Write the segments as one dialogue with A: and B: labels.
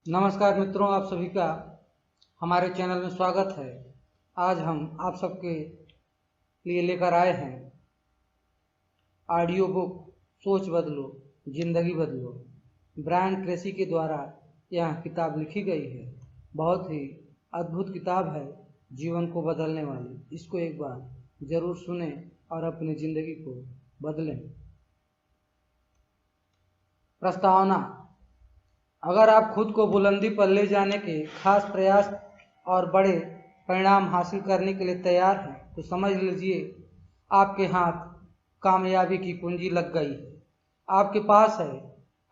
A: नमस्कार मित्रों, आप सभी का हमारे चैनल में स्वागत है। आज हम आप सबके लिए लेकर आए हैं ऑडियो बुक सोच बदलो जिंदगी बदलो। ब्रायन ट्रेसी के द्वारा यह किताब लिखी गई है। बहुत ही अद्भुत किताब है, जीवन को बदलने वाली। इसको एक बार जरूर सुनें और अपनी जिंदगी को बदलें। प्रस्तावना: अगर आप खुद को बुलंदी पर ले जाने के खास प्रयास और बड़े परिणाम हासिल करने के लिए तैयार हैं तो समझ लीजिए आपके हाथ कामयाबी की कुंजी लग गई है। आपके पास है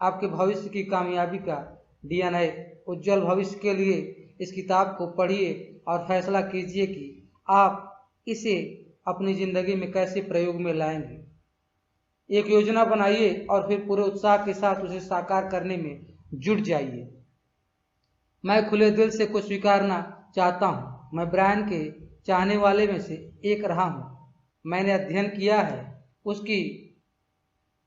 A: आपके भविष्य की कामयाबी का डीएनए। उज्जवल भविष्य के लिए इस किताब को पढ़िए और फैसला कीजिए कि आप इसे अपनी जिंदगी में कैसे प्रयोग में लाएंगे। एक योजना बनाइए और फिर पूरे उत्साह के साथ उसे साकार करने में जुट जाइए। मैं खुले दिल से कुछ स्वीकारना चाहता हूँ। मैं ब्रायन के चाहने वाले में से एक रहा हूँ। मैंने अध्ययन किया है उसकी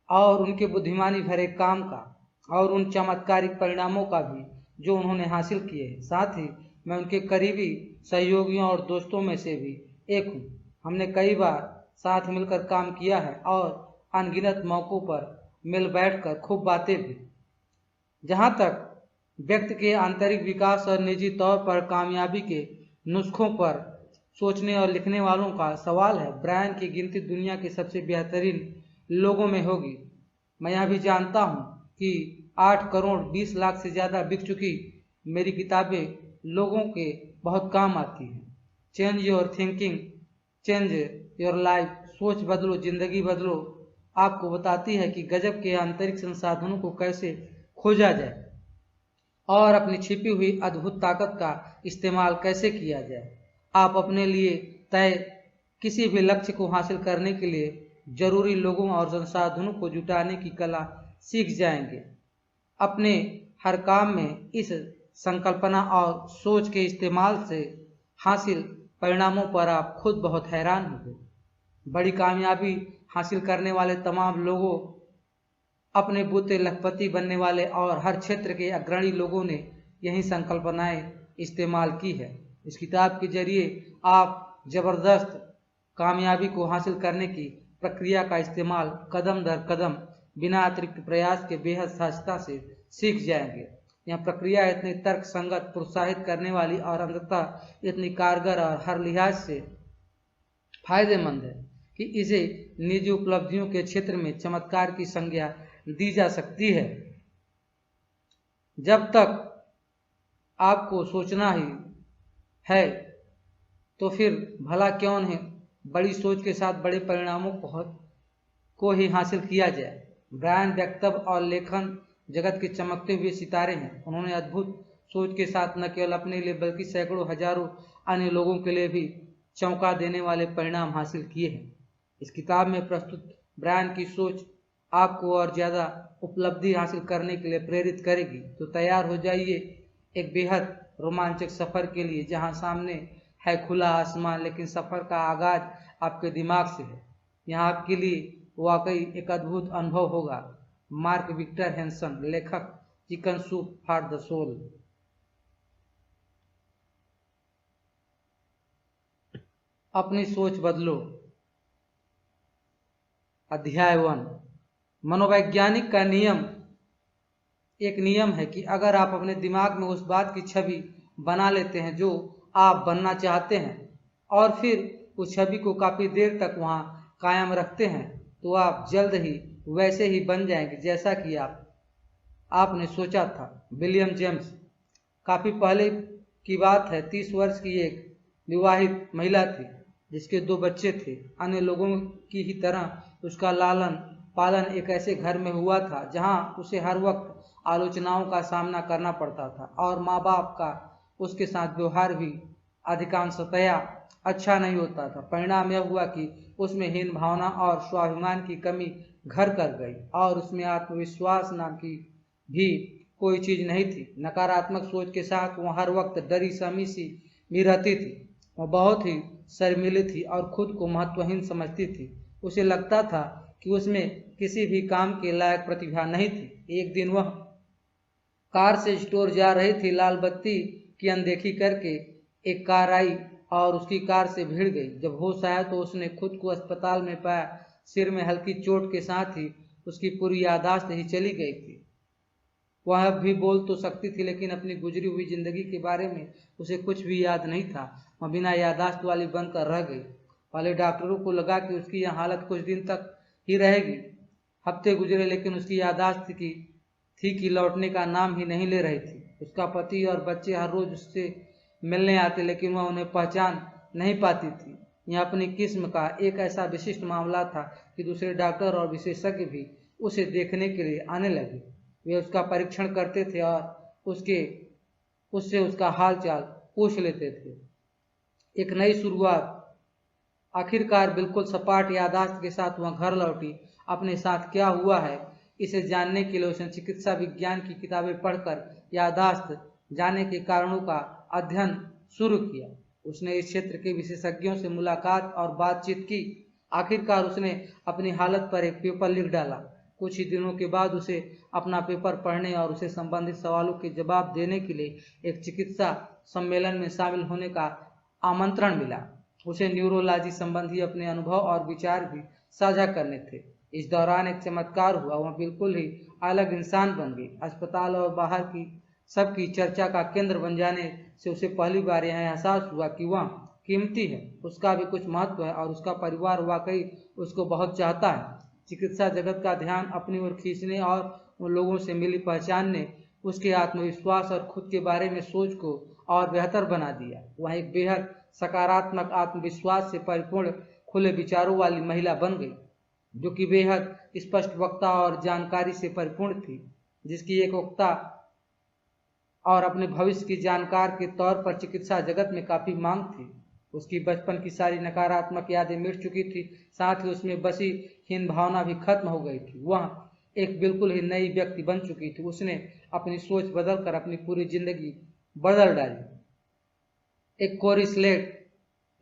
A: और उनके बुद्धिमानी भरे काम का और उन चमत्कारिक परिणामों का भी जो उन्होंने हासिल किए हैं। साथ ही मैं उनके करीबी सहयोगियों और दोस्तों में से भी एक हूँ। हमने कई बार साथ मिलकर काम किया है और अनगिनत मौक़ों पर मिल बैठकर खूब बातें भी। जहाँ तक व्यक्ति के आंतरिक विकास और निजी तौर पर कामयाबी के नुस्खों पर सोचने और लिखने वालों का सवाल है, ब्रायन की गिनती दुनिया के सबसे बेहतरीन लोगों में होगी। मैं यह भी जानता हूँ कि 8 करोड़ 20 लाख से ज़्यादा बिक चुकी मेरी किताबें लोगों के बहुत काम आती हैं। Change your thinking, change your life. सोच बदलो जिंदगी बदलो आपको बताती है कि गजब के आंतरिक संसाधनों को कैसे खोजा जाए और अपनी छिपी हुई अद्भुत ताकत का इस्तेमाल कैसे किया जाए। आप अपने लिए तय किसी भी लक्ष्य को हासिल करने के लिए जरूरी लोगों और संसाधनों को जुटाने की कला सीख जाएंगे। अपने हर काम में इस संकल्पना और सोच के इस्तेमाल से हासिल परिणामों पर आप खुद बहुत हैरान होंगे। बड़ी कामयाबी हासिल करने वाले तमाम लोगों, अपने बूते लखपति बनने वाले और हर क्षेत्र के अग्रणी लोगों ने यही संकल्पनाएं इस्तेमाल की है। इस किताब के जरिए आप जबरदस्त कामयाबी को हासिल करने की प्रक्रिया का इस्तेमाल कदम दर कदम बिना अतिरिक्त प्रयास के बेहद सहजता से सीख जाएंगे। यह प्रक्रिया इतनी तर्क संगत, प्रोत्साहित करने वाली और अंततः इतनी कारगर और हर लिहाज से फायदेमंद है कि इसे निजी उपलब्धियों के क्षेत्र में चमत्कार की संज्ञा दी जा सकती है। जब तक आपको सोचना ही है तो फिर भला क्यों नहीं बड़ी सोच के साथ बड़े परिणामों को ही हासिल किया जाए। ब्रायन वक्तव्य और लेखन जगत के चमकते हुए सितारे हैं। उन्होंने अद्भुत सोच के साथ न केवल अपने लिए बल्कि सैकड़ों हजारों अन्य लोगों के लिए भी चौंका देने वाले परिणाम हासिल किए हैं। इस किताब में प्रस्तुत ब्रायन की सोच आपको और ज़्यादा उपलब्धि हासिल करने के लिए प्रेरित करेगी। तो तैयार हो जाइए एक बेहद रोमांचक सफ़र के लिए, जहां सामने है खुला आसमान, लेकिन सफ़र का आगाज आपके दिमाग से है। यहाँ आपके लिए वाकई एक अद्भुत अनुभव होगा। मार्क विक्टर हैंसन, लेखक, chicken soup for the soul. अपनी सोच बदलो। अध्याय 1। मनोवैज्ञानिक का नियम एक नियम है कि अगर आप अपने दिमाग में उस बात की छवि बना लेते हैं जो आप बनना चाहते हैं और फिर उस छवि को काफ़ी देर तक वहाँ कायम रखते हैं तो आप जल्द ही वैसे ही बन जाएंगे जैसा कि आपने सोचा था। William James. काफ़ी पहले की बात है। 30 वर्ष की एक विवाहित महिला थी जिसके 2 बच्चे थे। अन्य लोगों की ही तरह उसका लालन पालन एक ऐसे घर में हुआ था जहां उसे हर वक्त आलोचनाओं का सामना करना पड़ता था और माँ बाप का उसके साथ व्यवहार भी अधिकांशतया अच्छा नहीं होता था। परिणाम यह हुआ कि उसमें हीन भावना और स्वाभिमान की कमी घर कर गई और उसमें आत्मविश्वास नाम की भी कोई चीज़ नहीं थी। नकारात्मक सोच के साथ वह हर वक्त डरी सहमी सी भी रहती थी। वह बहुत ही शर्मीली थी और खुद को महत्वहीन समझती थी। उसे लगता था कि उसमें किसी भी काम के लायक प्रतिभा नहीं थी। एक दिन वह कार से स्टोर जा रही थी। लाल बत्ती की अनदेखी करके एक कार आई और उसकी कार से भिड़ गई। जब होश आया तो उसने खुद को अस्पताल में पाया। सिर में हल्की चोट के साथ ही उसकी पूरी याददाश्त ही चली गई थी। वह अब भी बोल तो सकती थी, लेकिन अपनी गुजरी हुई जिंदगी के बारे में उसे कुछ भी याद नहीं था। वह बिना याददाश्त वाली बनकर रह गई। पहले डॉक्टरों को लगा कि उसकी यह हालत कुछ दिन तक ही रहेगी। हफ्ते गुजरे, लेकिन उसकी याददाश्त थी कि लौटने का नाम ही नहीं ले रही थी। उसका पति और बच्चे हर रोज उससे मिलने आते, लेकिन वह उन्हें पहचान नहीं पाती थी। यह अपनी किस्म का एक ऐसा विशिष्ट मामला था कि दूसरे डॉक्टर और विशेषज्ञ भी उसे देखने के लिए आने लगे। वे उसका परीक्षण करते थे और उससे उसका हाल चाल पूछ लेते थे। एक नई शुरुआत। आखिरकार बिल्कुल सपाट याददाश्त के साथ वह घर लौटी। अपने साथ क्या हुआ है इसे जानने के लिए उसने चिकित्सा विज्ञान की किताबें पढ़कर याददाश्त जाने के कारणों का अध्ययन शुरू किया। उसने इस क्षेत्र के विशेषज्ञों से मुलाकात और बातचीत की। आखिरकार उसने अपनी हालत पर एक पेपर लिख डाला। कुछ ही दिनों के बाद उसे अपना पेपर पढ़ने और उसे संबंधित सवालों के जवाब देने के लिए एक चिकित्सा सम्मेलन में शामिल होने का आमंत्रण मिला। उसे न्यूरोलॉजी संबंधी अपने अनुभव और विचार भी साझा करने थे। इस दौरान एक चमत्कार हुआ। वह बिल्कुल ही अलग इंसान बन गई। अस्पताल और बाहर की सबकी चर्चा का केंद्र बन जाने से उसे पहली बार यह एहसास हुआ कि वह कीमती है, उसका भी कुछ महत्व है और उसका परिवार वाकई उसको बहुत चाहता है। चिकित्सा जगत का ध्यान अपनी ओर खींचने और उन लोगों से मिली पहचान ने उसके आत्मविश्वास और खुद के बारे में सोच को और बेहतर बना दिया। वह एक बेहद सकारात्मक, आत्मविश्वास से परिपूर्ण, खुले विचारों वाली महिला बन गई, जो कि बेहद स्पष्ट वक्ता और जानकारी से परिपूर्ण थी, जिसकी एक वक्ता और अपने भविष्य की जानकार के तौर पर चिकित्सा जगत में काफी मांग थी। उसकी बचपन की सारी नकारात्मक यादें मिट चुकी थी, साथ ही उसमें बसी हीन भावना भी खत्म हो गई थी। वह एक बिल्कुल ही नई व्यक्ति बन चुकी थी। उसने अपनी सोच बदलकर अपनी पूरी जिंदगी बदल डाली। एक कोरी स्लेट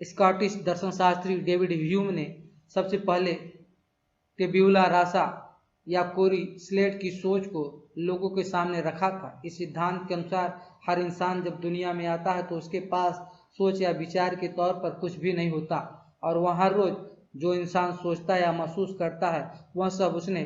A: स्कॉटिश दर्शनशास्त्री डेविड ह्यूम ने सबसे पहले टेब्यूला रासा या कोरी स्लेट की सोच को लोगों के सामने रखा था। इस सिद्धांत के अनुसार हर इंसान जब दुनिया में आता है तो उसके पास सोच या विचार के तौर पर कुछ भी नहीं होता, और वह हर रोज जो इंसान सोचता या महसूस करता है वह सब उसने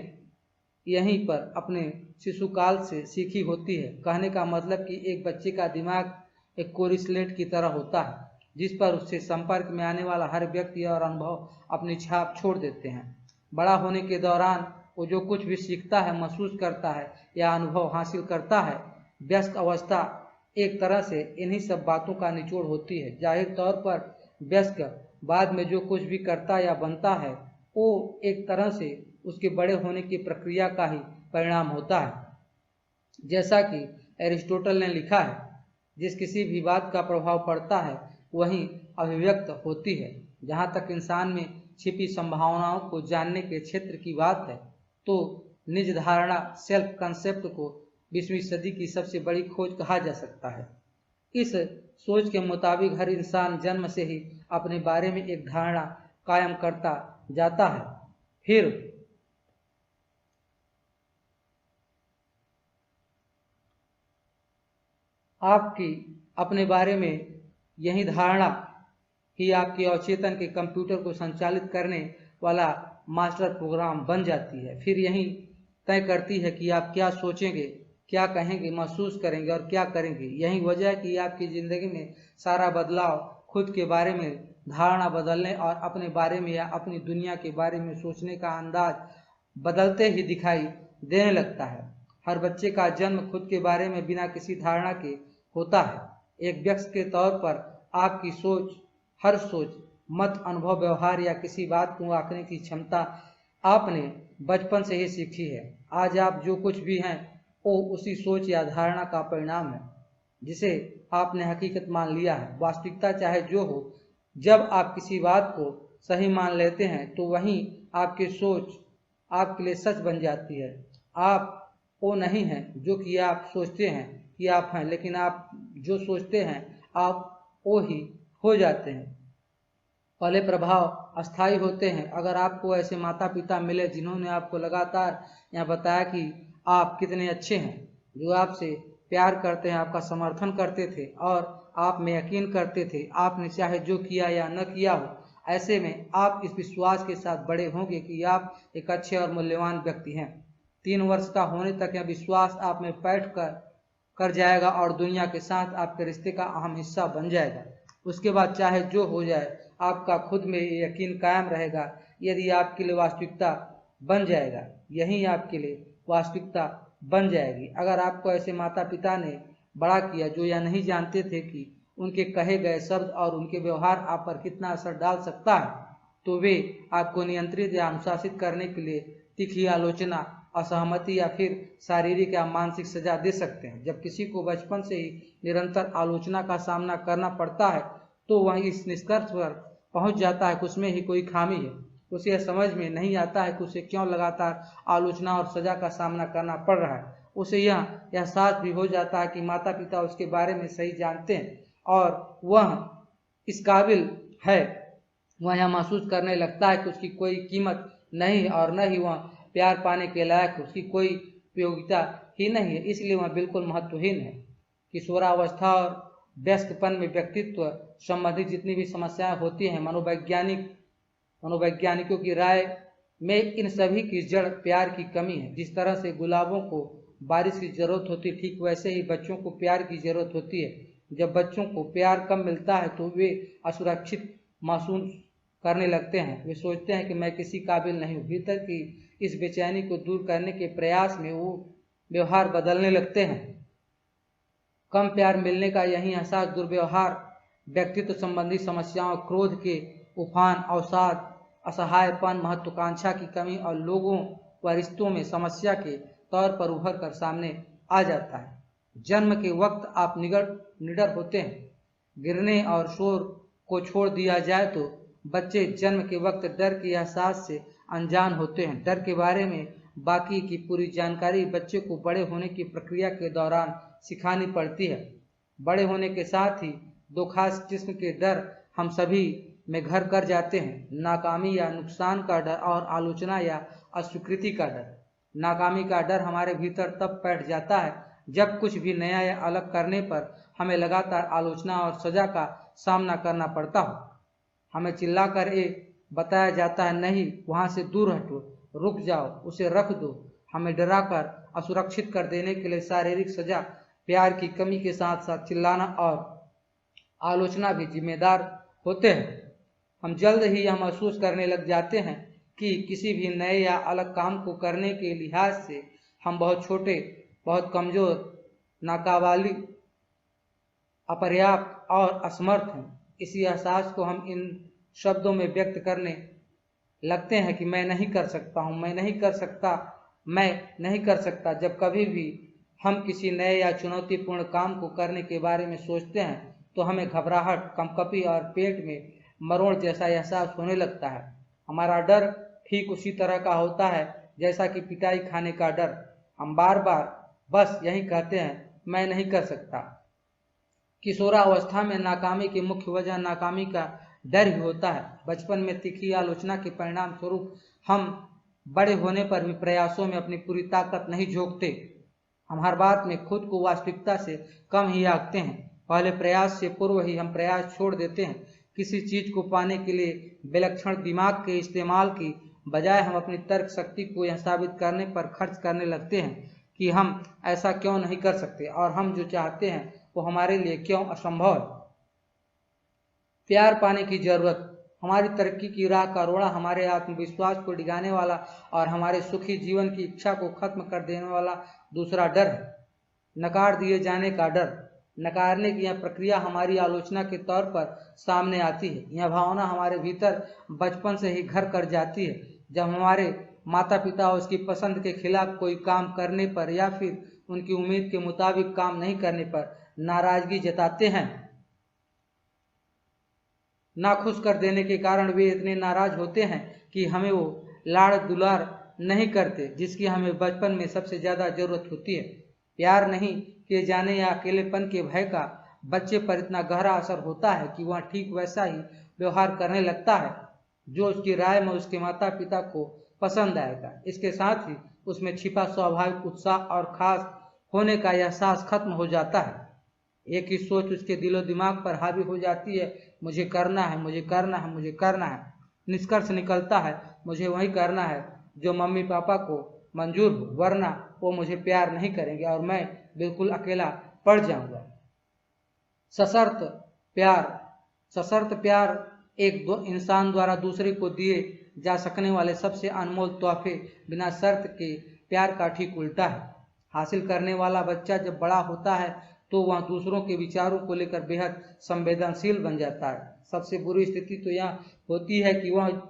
A: यहीं पर अपने शिशुकाल से सीखी होती है। कहने का मतलब कि एक बच्चे का दिमाग एक कोरी स्लेट की तरह होता है, जिस पर उससे संपर्क में आने वाला हर व्यक्ति और अनुभव अपनी छाप छोड़ देते हैं। बड़ा होने के दौरान वो जो कुछ भी सीखता है, महसूस करता है या अनुभव हासिल करता है, वयस्क अवस्था एक तरह से इन्हीं सब बातों का निचोड़ होती है। जाहिर तौर पर वयस्क बाद में जो कुछ भी करता या बनता है वो एक तरह से उसके बड़े होने की प्रक्रिया का ही परिणाम होता है। जैसा कि एरिस्टोटल ने लिखा है, जिस किसी भी बात का प्रभाव पड़ता है वही अभिव्यक्त होती है। जहाँ तक इंसान में छिपी संभावनाओं को जानने के क्षेत्र की बात है तो निज धारणा, सेल्फ कंसेप्ट को 20वीं सदी की सबसे बड़ी खोज कहा जा सकता है। इस सोच के मुताबिक हर इंसान जन्म से ही अपने बारे में एक धारणा कायम करता जाता है, फिर आपकी अपने बारे में यही धारणा ही आपके अवचेतन के कंप्यूटर को संचालित करने वाला मास्टर प्रोग्राम बन जाती है। फिर यही तय करती है कि आप क्या सोचेंगे, क्या कहेंगे, महसूस करेंगे और क्या करेंगे। यही वजह है कि आपकी जिंदगी में सारा बदलाव खुद के बारे में धारणा बदलने और अपने बारे में या अपनी दुनिया के बारे में सोचने का अंदाज बदलते ही दिखाई देने लगता है। हर बच्चे का जन्म खुद के बारे में बिना किसी धारणा के होता है। एक व्यक्ति के तौर पर आपकी सोच, हर सोच, मत, अनुभव, व्यवहार या किसी बात को आंकने की क्षमता आपने बचपन से ही सीखी है। आज आप जो कुछ भी हैं वो उसी सोच या धारणा का परिणाम है जिसे आपने हकीकत मान लिया है। वास्तविकता चाहे जो हो, जब आप किसी बात को सही मान लेते हैं तो वहीं आपकी सोच आपके लिए सच बन जाती है। आप वो नहीं हैं जो कि आप सोचते हैं कि आप हैं, लेकिन आप जो सोचते हैं आप वो ही हो जाते हैं। पहले प्रभाव अस्थायी होते हैं। अगर आपको ऐसे माता पिता मिले जिन्होंने आपको लगातार यह बताया कि आप कितने अच्छे हैं, जो आपसे प्यार करते हैं, आपका समर्थन करते थे और आप में यकीन करते थे। आपने चाहे जो किया या न किया हो, ऐसे में आप इस विश्वास के साथ बड़े होंगे कि आप एक अच्छे और मूल्यवान व्यक्ति हैं। 3 वर्ष का होने तक यह विश्वास आप में बैठ कर जाएगा और दुनिया के साथ आपके रिश्ते का अहम हिस्सा बन जाएगा। उसके बाद चाहे जो हो जाए, आपका खुद में यकीन कायम रहेगा। यदि आपके लिए वास्तविकता बन जाएगा, यही आपके लिए वास्तविकता बन जाएगी। अगर आपको ऐसे माता पिता ने बड़ा किया जो यह नहीं जानते थे कि उनके कहे गए शब्द और उनके व्यवहार आप पर कितना असर डाल सकता है, तो वे आपको नियंत्रित या अनुशासित करने के लिए तीखी आलोचना, असहमति या फिर शारीरिक या मानसिक सजा दे सकते हैं। जब किसी को बचपन से ही निरंतर आलोचना का सामना करना पड़ता है, तो वह इस निष्कर्ष पर पहुंच जाता है कि उसमें ही कोई खामी है। उसे यह समझ में नहीं आता है कि उसे क्यों लगातार आलोचना और सजा का सामना करना पड़ रहा है। उसे यह एहसास भी हो जाता है कि माता पिता उसके बारे में सही जानते हैं और वह इस काबिल है। वह यह महसूस करने लगता है कि उसकी कोई कीमत नहीं और न ही वह प्यार पाने के लायक, उसकी कोई उपयोगिता ही नहीं है, इसलिए वह बिल्कुल महत्वहीन है। किशोरावस्था और वयस्कपन में व्यक्तित्व संबंधी जितनी भी समस्याएं होती हैं, मनोवैज्ञानिकों की राय में इन सभी की जड़ प्यार की कमी है। जिस तरह से गुलाबों को बारिश की जरूरत होती है, ठीक वैसे ही बच्चों को प्यार की जरूरत होती है। जब बच्चों को प्यार कम मिलता है तो वे असुरक्षित महसूस करने लगते हैं। वे सोचते हैं कि मैं किसी काबिल नहीं हूँ। भीतर की इस बेचैनी को दूर करने के प्रयास में वो व्यवहार बदलने लगते हैं। कम प्यार मिलने का यही एहसास दुर्व्यवहार, व्यक्तित्व संबंधी समस्याओं, क्रोध के उफान, अवसाद, असहायपन, महत्वाकांक्षा की कमी और लोगों व रिश्तों में समस्या के तौर पर उभर कर सामने आ जाता है। जन्म के वक्त आप निडर होते हैं। गिरने और शोर को छोड़ दिया जाए तो बच्चे जन्म के वक्त डर के एहसास से अनजान होते हैं। डर के बारे में बाकी की पूरी जानकारी बच्चे को बड़े होने की प्रक्रिया के दौरान सिखानी पड़ती है। बड़े होने के साथ ही 2 खास किस्म के डर हम सभी में घर कर जाते हैं, नाकामी या नुकसान का डर और आलोचना या अस्वीकृति का डर। नाकामी का डर हमारे भीतर तब बैठ जाता है जब कुछ भी नया या अलग करने पर हमें लगातार आलोचना और सजा का सामना करना पड़ता हो। हमें चिल्लाकर बताया जाता है, नहीं, वहां से दूर हटो, रुक जाओ, उसे रख दो। हमें डराकर असुरक्षित कर देने के लिए शारीरिक सजा, प्यार की कमी के साथ साथ चिल्लाना और आलोचना भी जिम्मेदार होते हैं। हम जल्द ही यह महसूस करने लग जाते हैं कि किसी भी नए या अलग काम को करने के लिहाज से हम बहुत छोटे, बहुत कमजोर, नाकाबिल, अपर्याप्त और असमर्थ हैं। इसी एहसास को हम इन शब्दों में व्यक्त करने लगते हैं कि मैं नहीं कर सकता हूँ, मैं नहीं कर सकता, मैं नहीं कर सकता। जब कभी भी हम किसी नए या चुनौतीपूर्ण काम को करने के बारे में सोचते हैं तो हमें घबराहट, कंपकपी और पेट में मरोड़ जैसा एहसास होने लगता है। हमारा डर ठीक उसी तरह का होता है जैसा कि पिटाई खाने का डर। हम बार बार बस यही कहते हैं, मैं नहीं कर सकता। किशोरावस्था में नाकामी की मुख्य वजह नाकामी का डर ही होता है। बचपन में तीखी आलोचना के परिणाम स्वरूप हम बड़े होने पर भी प्रयासों में अपनी पूरी ताकत नहीं झोंकते। हम हर बात में खुद को वास्तविकता से कम ही आंकते हैं। पहले प्रयास से पूर्व ही हम प्रयास छोड़ देते हैं। किसी चीज को पाने के लिए विलक्षण दिमाग के इस्तेमाल की बजाय हम अपनी तर्क शक्ति को यह साबित करने पर खर्च करने लगते हैं कि हम ऐसा क्यों नहीं कर सकते और हम जो चाहते हैं वो हमारे लिए क्यों असंभव है। प्यार पाने की जरूरत हमारी तरक्की की राह का रोड़ा, हमारे आत्मविश्वास को डिगाने वाला और हमारे सुखी जीवन की इच्छा को खत्म कर देने वाला दूसरा डर है, नकार दिए जाने का डर। नकारने की यह प्रक्रिया हमारी आलोचना के तौर पर सामने आती है। यह भावना हमारे भीतर बचपन से ही घर कर जाती है। जब हमारे माता पिता उसकी पसंद के खिलाफ कोई काम करने पर या फिर उनकी उम्मीद के मुताबिक काम नहीं करने पर नाराजगी जताते हैं, नाखुश कर देने के कारण वे इतने नाराज होते हैं कि हमें वो लाड़ दुलार नहीं करते जिसकी हमें बचपन में सबसे ज्यादा जरूरत होती है। प्यार नहीं किए जाने या अकेलेपन के भय का बच्चे पर इतना गहरा असर होता है कि वह ठीक वैसा ही व्यवहार करने लगता है जो उसकी राय में उसके माता पिता को पसंद आएगा। इसके साथ ही उसमें छिपा स्वाभाविक उत्साह और खास होने का एहसास खत्म हो जाता है। एक ही सोच उसके दिलो दिमाग पर हावी हो जाती है, मुझे करना है, मुझे करना है, मुझे करना है। निष्कर्ष निकलता है मुझे वही करना है जो मम्मी पापा को मंजूर हो, वरना वो मुझे प्यार नहीं करेंगे और मैं बिल्कुल अकेला पड़ जाऊंगा। सशर्त प्यार एक दो इंसान द्वारा दूसरे को दिए जा सकने वाले सबसे अनमोल तोहफे बिना शर्त के प्यार का ठीक उल्टा है। हासिल करने वाला बच्चा जब बड़ा होता है तो वह दूसरों के विचारों को लेकर बेहद संवेदनशील बन जाता है। सबसे बुरी स्थिति तो यह होती है कि वह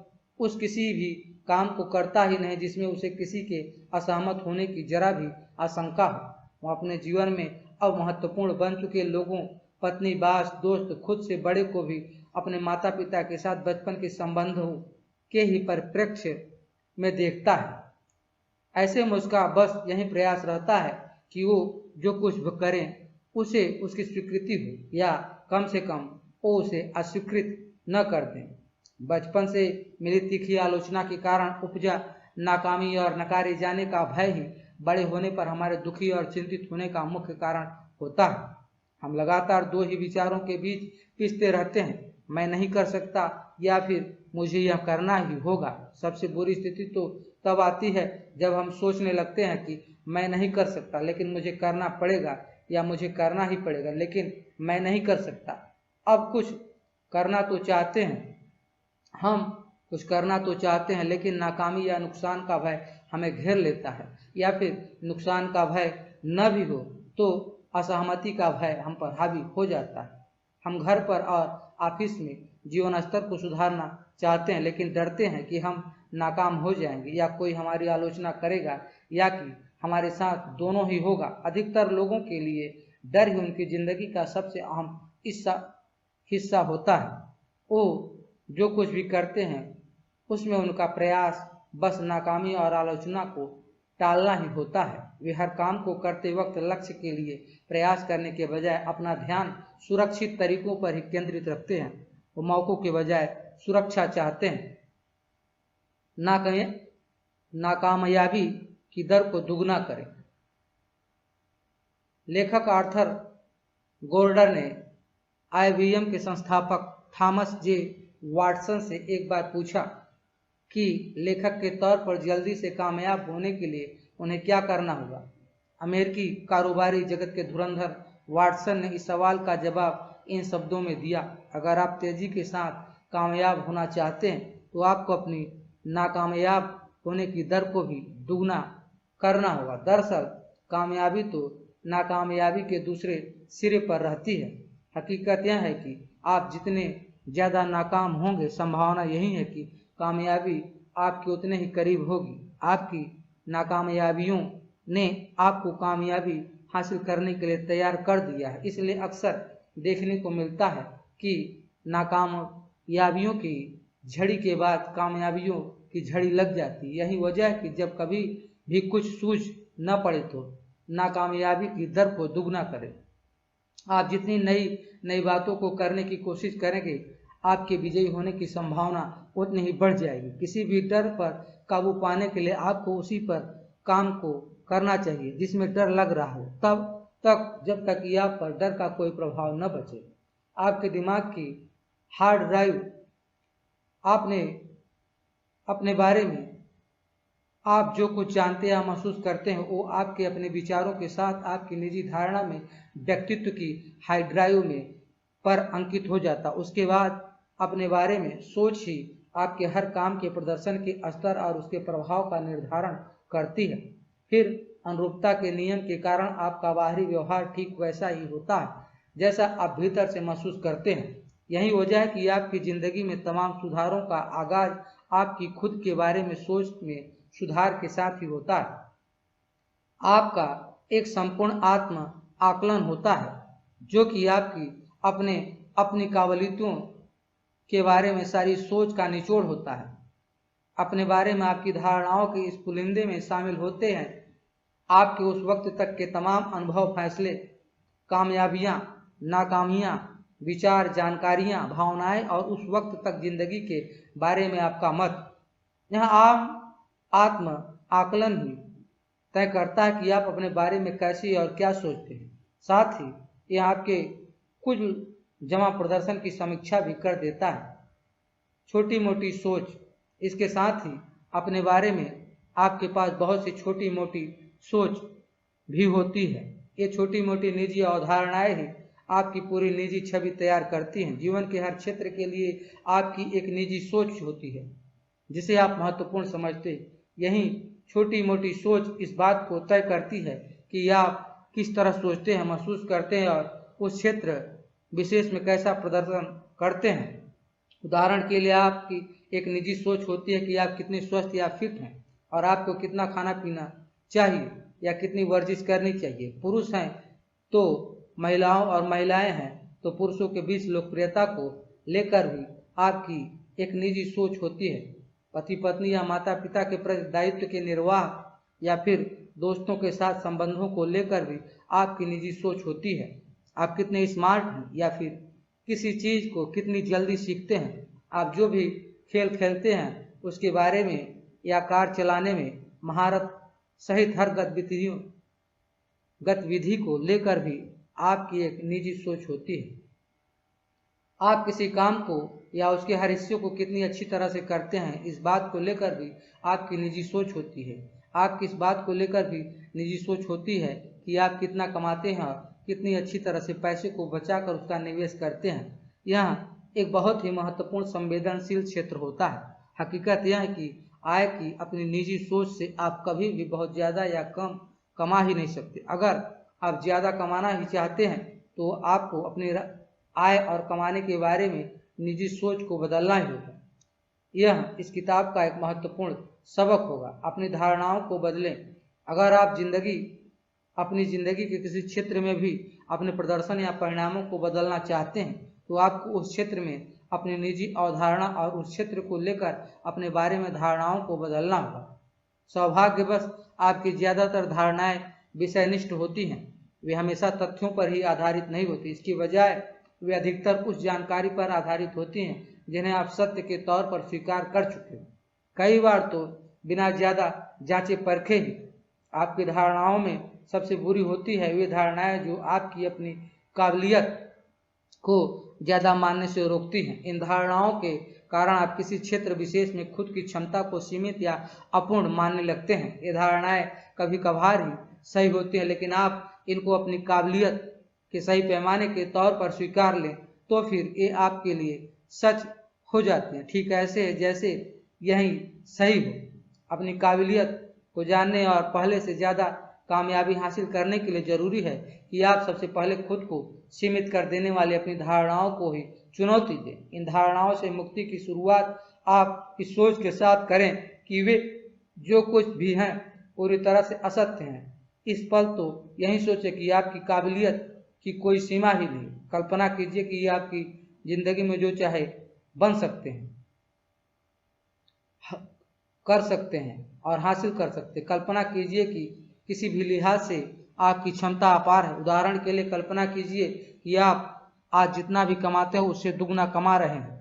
A: उस किसी भी काम को करता ही नहीं जिसमें उसे किसी के असहमत होने की जरा भी आशंका हो। वह अपने जीवन में अब महत्वपूर्ण बन चुके लोगों, पत्नी, बास, दोस्त, खुद से बड़े को भी अपने माता पिता के साथ बचपन के संबंधों के ही परिप्रेक्ष्य में देखता है। ऐसे में उसका बस यही प्रयास रहता है कि वो जो कुछ भी करें उसे उसकी स्वीकृति हो या कम से कम वो उसे अस्वीकृत न कर दें। बचपन से मिली तीखी आलोचना के कारण उपजा नाकामी और नकारे जाने का भय ही बड़े होने पर हमारे दुखी और चिंतित होने का मुख्य कारण होता है। हम लगातार दो ही विचारों के बीच पिसते रहते हैं, मैं नहीं कर सकता या फिर मुझे यह करना ही होगा। सबसे बुरी स्थिति तो तब आती है जब हम सोचने लगते हैं कि मैं नहीं कर सकता लेकिन मुझे करना पड़ेगा, या मुझे करना ही पड़ेगा लेकिन मैं नहीं कर सकता। अब कुछ करना तो चाहते हैं, हम कुछ करना तो चाहते हैं लेकिन नाकामी या नुकसान का भय हमें घेर लेता है, या फिर नुकसान का भय न भी हो तो असहमति का भय हम पर हावी हो जाता है। हम घर पर और ऑफिस में जीवन स्तर को सुधारना चाहते हैं लेकिन डरते हैं कि हम नाकाम हो जाएंगे, या कोई हमारी आलोचना करेगा, या कि हमारे साथ दोनों ही होगा। अधिकतर लोगों के लिए डर ही उनकी जिंदगी का सबसे अहम हिस्सा होता है। वो जो कुछ भी करते हैं उसमें उनका प्रयास बस नाकामी और आलोचना को टालना ही होता है। वे हर काम को करते वक्त लक्ष्य के लिए प्रयास करने के बजाय अपना ध्यान सुरक्षित तरीकों पर ही केंद्रित रखते हैं। वो मौकों के बजाय सुरक्षा चाहते हैं। नाकामयाबी की दर को दुगना करें। लेखक आर्थर गोर्डन ने IBM के संस्थापक थॉमस जे वाटसन से एक बार पूछा कि लेखक के तौर पर जल्दी से कामयाब होने के लिए उन्हें क्या करना होगा। अमेरिकी कारोबारी जगत के धुरंधर वाटसन ने इस सवाल का जवाब इन शब्दों में दिया, अगर आप तेजी के साथ कामयाब होना चाहते हैं तो आपको अपनी नाकामयाब होने की दर को भी दुगना करना होगा। दरअसल कामयाबी तो नाकामयाबी के दूसरे सिरे पर रहती है। हकीकत यह है कि आप जितने ज़्यादा नाकाम होंगे, संभावना यही है कि कामयाबी आपके उतने ही करीब होगी। आपकी नाकामयाबियों ने आपको कामयाबी हासिल करने के लिए तैयार कर दिया है। इसलिए अक्सर देखने को मिलता है कि नाकामयाबियों की झड़ी के बाद कामयाबियों की झड़ी लग जाती है। यही वजह है कि जब कभी भी कुछ सूझ न पड़े तो नाकामयाबी की दर को दुगना करें। आप जितनी नई बातों को करने की कोशिश करेंगे, आपके विजयी होने की संभावना उतनी ही बढ़ जाएगी। किसी भी डर पर काबू पाने के लिए आपको उसी पर काम को करना चाहिए जिसमें डर लग रहा हो, तब तक जब तक कि आप पर डर का कोई प्रभाव न बचे। आपके दिमाग की हार्ड ड्राइव आपने अपने बारे में आप जो कुछ जानते या महसूस करते हैं वो आपके अपने विचारों के साथ आपकी निजी धारणा में व्यक्तित्व की हार्ड ड्राइव में पर अंकित हो जाता। उसके बाद अपने बारे में सोच ही आपके हर काम के प्रदर्शन के स्तर और उसके प्रभाव का निर्धारण करती है। फिर अनुरूपता के नियम के कारण आपका बाहरी व्यवहार ठीक वैसा ही होता है जैसा आप भीतर से महसूस करते हैं। यही वजह है कि आपकी जिंदगी में तमाम सुधारों का आगाज आपकी खुद के बारे में सोच में सुधार के साथ ही होता है। आपका एक संपूर्ण आत्म आकलन होता है जो कि आपकी अपनी काबिलियतों के बारे में सारी सोच का निचोड़ होता है। अपने बारे में आपकी धारणाओं के इस पुलिंदे में शामिल होते हैं आपके उस वक्त तक के तमाम अनुभव, फैसले, कामयाबियां, नाकामियां, विचार, जानकारियां, भावनाएं और उस वक्त तक जिंदगी के बारे में आपका मत। यह आम आत्म आकलन ही तय करता है कि आप अपने बारे में कैसे और क्या सोचते हैं। साथ ही यह आपके कुछ जमा प्रदर्शन की समीक्षा भी कर देता है। छोटी मोटी सोच, इसके साथ ही अपने बारे में आपके पास बहुत सी छोटी मोटी सोच भी होती है। ये छोटी मोटी निजी अवधारणाएं ही आपकी पूरी निजी छवि तैयार करती हैं। जीवन के हर क्षेत्र के लिए आपकी एक निजी सोच होती है जिसे आप महत्वपूर्ण समझते हैं। यही छोटी मोटी सोच इस बात को तय करती है कि आप किस तरह सोचते हैं, महसूस करते हैं और उस क्षेत्र विशेष में कैसा प्रदर्शन करते हैं। उदाहरण के लिए आपकी एक निजी सोच होती है कि आप कितने स्वस्थ या फिट हैं और आपको कितना खाना पीना चाहिए या कितनी वर्जिश करनी चाहिए। पुरुष हैं तो महिलाओं और महिलाएं हैं तो पुरुषों के बीच लोकप्रियता को लेकर भी आपकी एक निजी सोच होती है। पति पत्नी या माता पिता के प्रति दायित्व के निर्वाह या फिर दोस्तों के साथ संबंधों को लेकर भी आपकी निजी सोच होती है। आप कितने स्मार्ट हैं या फिर किसी चीज को कितनी जल्दी सीखते हैं। आप जो भी खेल खेलते हैं उसके बारे में या कार चलाने में महारत सहित हर गतिविधि को लेकर भी आपकी एक निजी सोच होती है। आप किसी काम को या उसके हर हिस्से को कितनी अच्छी तरह से करते हैं, इस बात को लेकर भी आपकी निजी सोच होती है। आपकी इस बात को लेकर भी निजी सोच होती है कि आप कितना कमाते हैं और कितनी अच्छी तरह से पैसे को बचाकर उसका निवेश करते हैं। यह एक बहुत ही महत्वपूर्ण संवेदनशील क्षेत्र होता है। हकीकत यह है कि आय की अपनी निजी सोच से आप कभी भी बहुत ज़्यादा या कम कमा ही नहीं सकते। अगर आप ज़्यादा कमाना ही चाहते हैं तो आपको अपनी आय और कमाने के बारे में निजी सोच को बदलना ही होगा। यह इस किताब का एक महत्वपूर्ण सबक होगा। अपनी धारणाओं को बदलें। अगर आप अपनी जिंदगी के किसी क्षेत्र में भी अपने प्रदर्शन या परिणामों को बदलना चाहते हैं तो आपको उस क्षेत्र में अपनी निजी अवधारणा और उस क्षेत्र को लेकर अपने बारे में धारणाओं को बदलना होगा। सौभाग्यवश आपकी ज़्यादातर धारणाएं विषयनिष्ठ होती हैं। वे हमेशा तथ्यों पर ही आधारित नहीं होती। इसकी बजाय वे अधिकतर उस जानकारी पर आधारित होती हैं जिन्हें आप सत्य के तौर पर स्वीकार कर चुके हो। कई बार तो बिना ज़्यादा जांचे परखे ही। आपकी धारणाओं में सबसे बुरी होती है वे धारणाएं जो आपकी अपनी काबिलियत को ज़्यादा मानने से रोकती हैं। इन धारणाओं के कारण आप किसी क्षेत्र विशेष में खुद की क्षमता को सीमित या अपूर्ण मानने लगते हैं। ये धारणाएं कभी कभार ही सही होती हैं, लेकिन आप इनको अपनी काबिलियत के सही पैमाने के तौर पर स्वीकार लें तो फिर ये आपके लिए सच हो जाती हैं। ठीक ऐसे है जैसे यही सही हो। अपनी काबिलियत को जानने और पहले से ज़्यादा कामयाबी हासिल करने के लिए ज़रूरी है कि आप सबसे पहले खुद को सीमित कर देने वाली अपनी धारणाओं को ही चुनौती दें। इन धारणाओं से मुक्ति की शुरुआत आप इस सोच के साथ करें कि वे जो कुछ भी हैं पूरी तरह से असत्य हैं। इस पल तो यही सोचें कि आपकी काबिलियत की कोई सीमा ही नहीं। कल्पना कीजिए कि आपकी जिंदगी में जो चाहे बन सकते हैं, कर सकते हैं और हासिल कर सकते हैं। कल्पना कीजिए कि किसी भी लिहाज से आपकी क्षमता अपार है। उदाहरण के लिए कल्पना कीजिए कि आप आज जितना भी कमाते हो उससे दुगना कमा रहे हैं।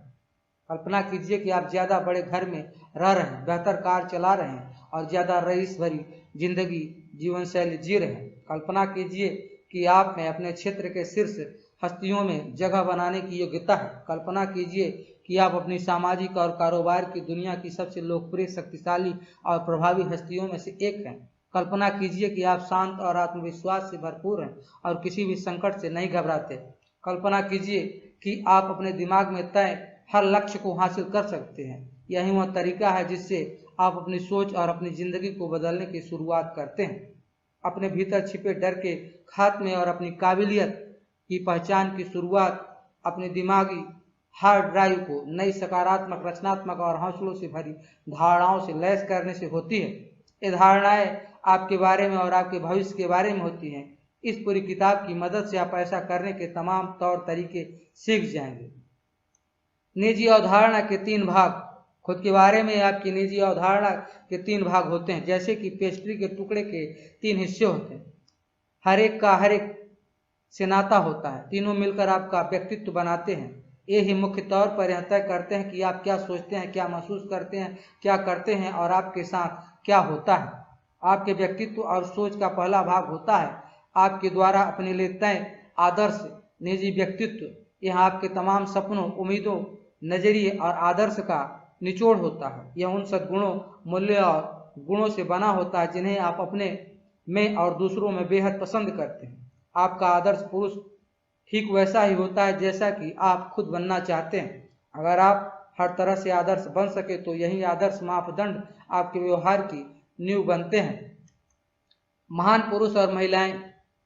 A: कल्पना कीजिए कि आप ज़्यादा बड़े घर में रह रहे हैं, बेहतर कार चला रहे हैं और ज़्यादा रईस भरी जिंदगी जीवन शैली जी रहे हैं। कल्पना कीजिए कि आप में अपने क्षेत्र के शीर्ष हस्तियों में जगह बनाने की योग्यता है। कल्पना कीजिए कि आप अपनी सामाजिक और कारोबार की दुनिया की सबसे लोकप्रिय, शक्तिशाली और प्रभावी हस्तियों में से एक हैं। कल्पना कीजिए कि आप शांत और आत्मविश्वास से भरपूर हैं और किसी भी संकट से नहीं घबराते। कल्पना कीजिए कि आप अपने दिमाग में तय हर लक्ष्य को हासिल कर सकते हैं। यही वह तरीका है जिससे आप अपनी सोच और अपनी जिंदगी को बदलने की शुरुआत करते हैं। अपने भीतर छिपे डर के खात्मे और अपनी काबिलियत की पहचान की शुरुआत अपने दिमागी हार्ड ड्राइव को नई सकारात्मक, रचनात्मक और हौसलों से भरी धारणाओं से लैस करने से होती है। ये धारणाएं आपके बारे में और आपके भविष्य के बारे में होती हैं। इस पूरी किताब की मदद से आप ऐसा करने के तमाम तौर तरीके सीख जाएंगे। निजी अवधारणा के 3 भाग। खुद के बारे में आपकी निजी अवधारणा के 3 भाग होते हैं। जैसे कि पेस्ट्री के टुकड़े के 3 हिस्से होते हैं, हर एक का हर एक से नाता होता है। तीनों मिलकर आपका व्यक्तित्व बनाते हैं। ये ही मुख्य तौर पर यह तय करते हैं कि आप क्या सोचते हैं, क्या महसूस करते हैं, क्या करते हैं और आपके साथ क्या होता है। आपके व्यक्तित्व और सोच का पहला भाग होता है आपके द्वारा अपने लिए तय आदर्श निजी व्यक्तित्व। यह आपके तमाम सपनों, उम्मीदों, नजरिए और आदर्श का निचोड़ होता है। यह उन सद्गुणों, मूल्यों और गुणों से बना होता है जिन्हें आप अपने में और दूसरों में बेहद पसंद करते हैं। आपका आदर्श पुरुष ठीक वैसा ही होता है जैसा कि आप खुद बनना चाहते हैं। अगर आप हर तरह से आदर्श बन सके तो यही आदर्श मापदंड आपके व्यवहार की नींव बनते हैं। महान पुरुष और महिलाएं,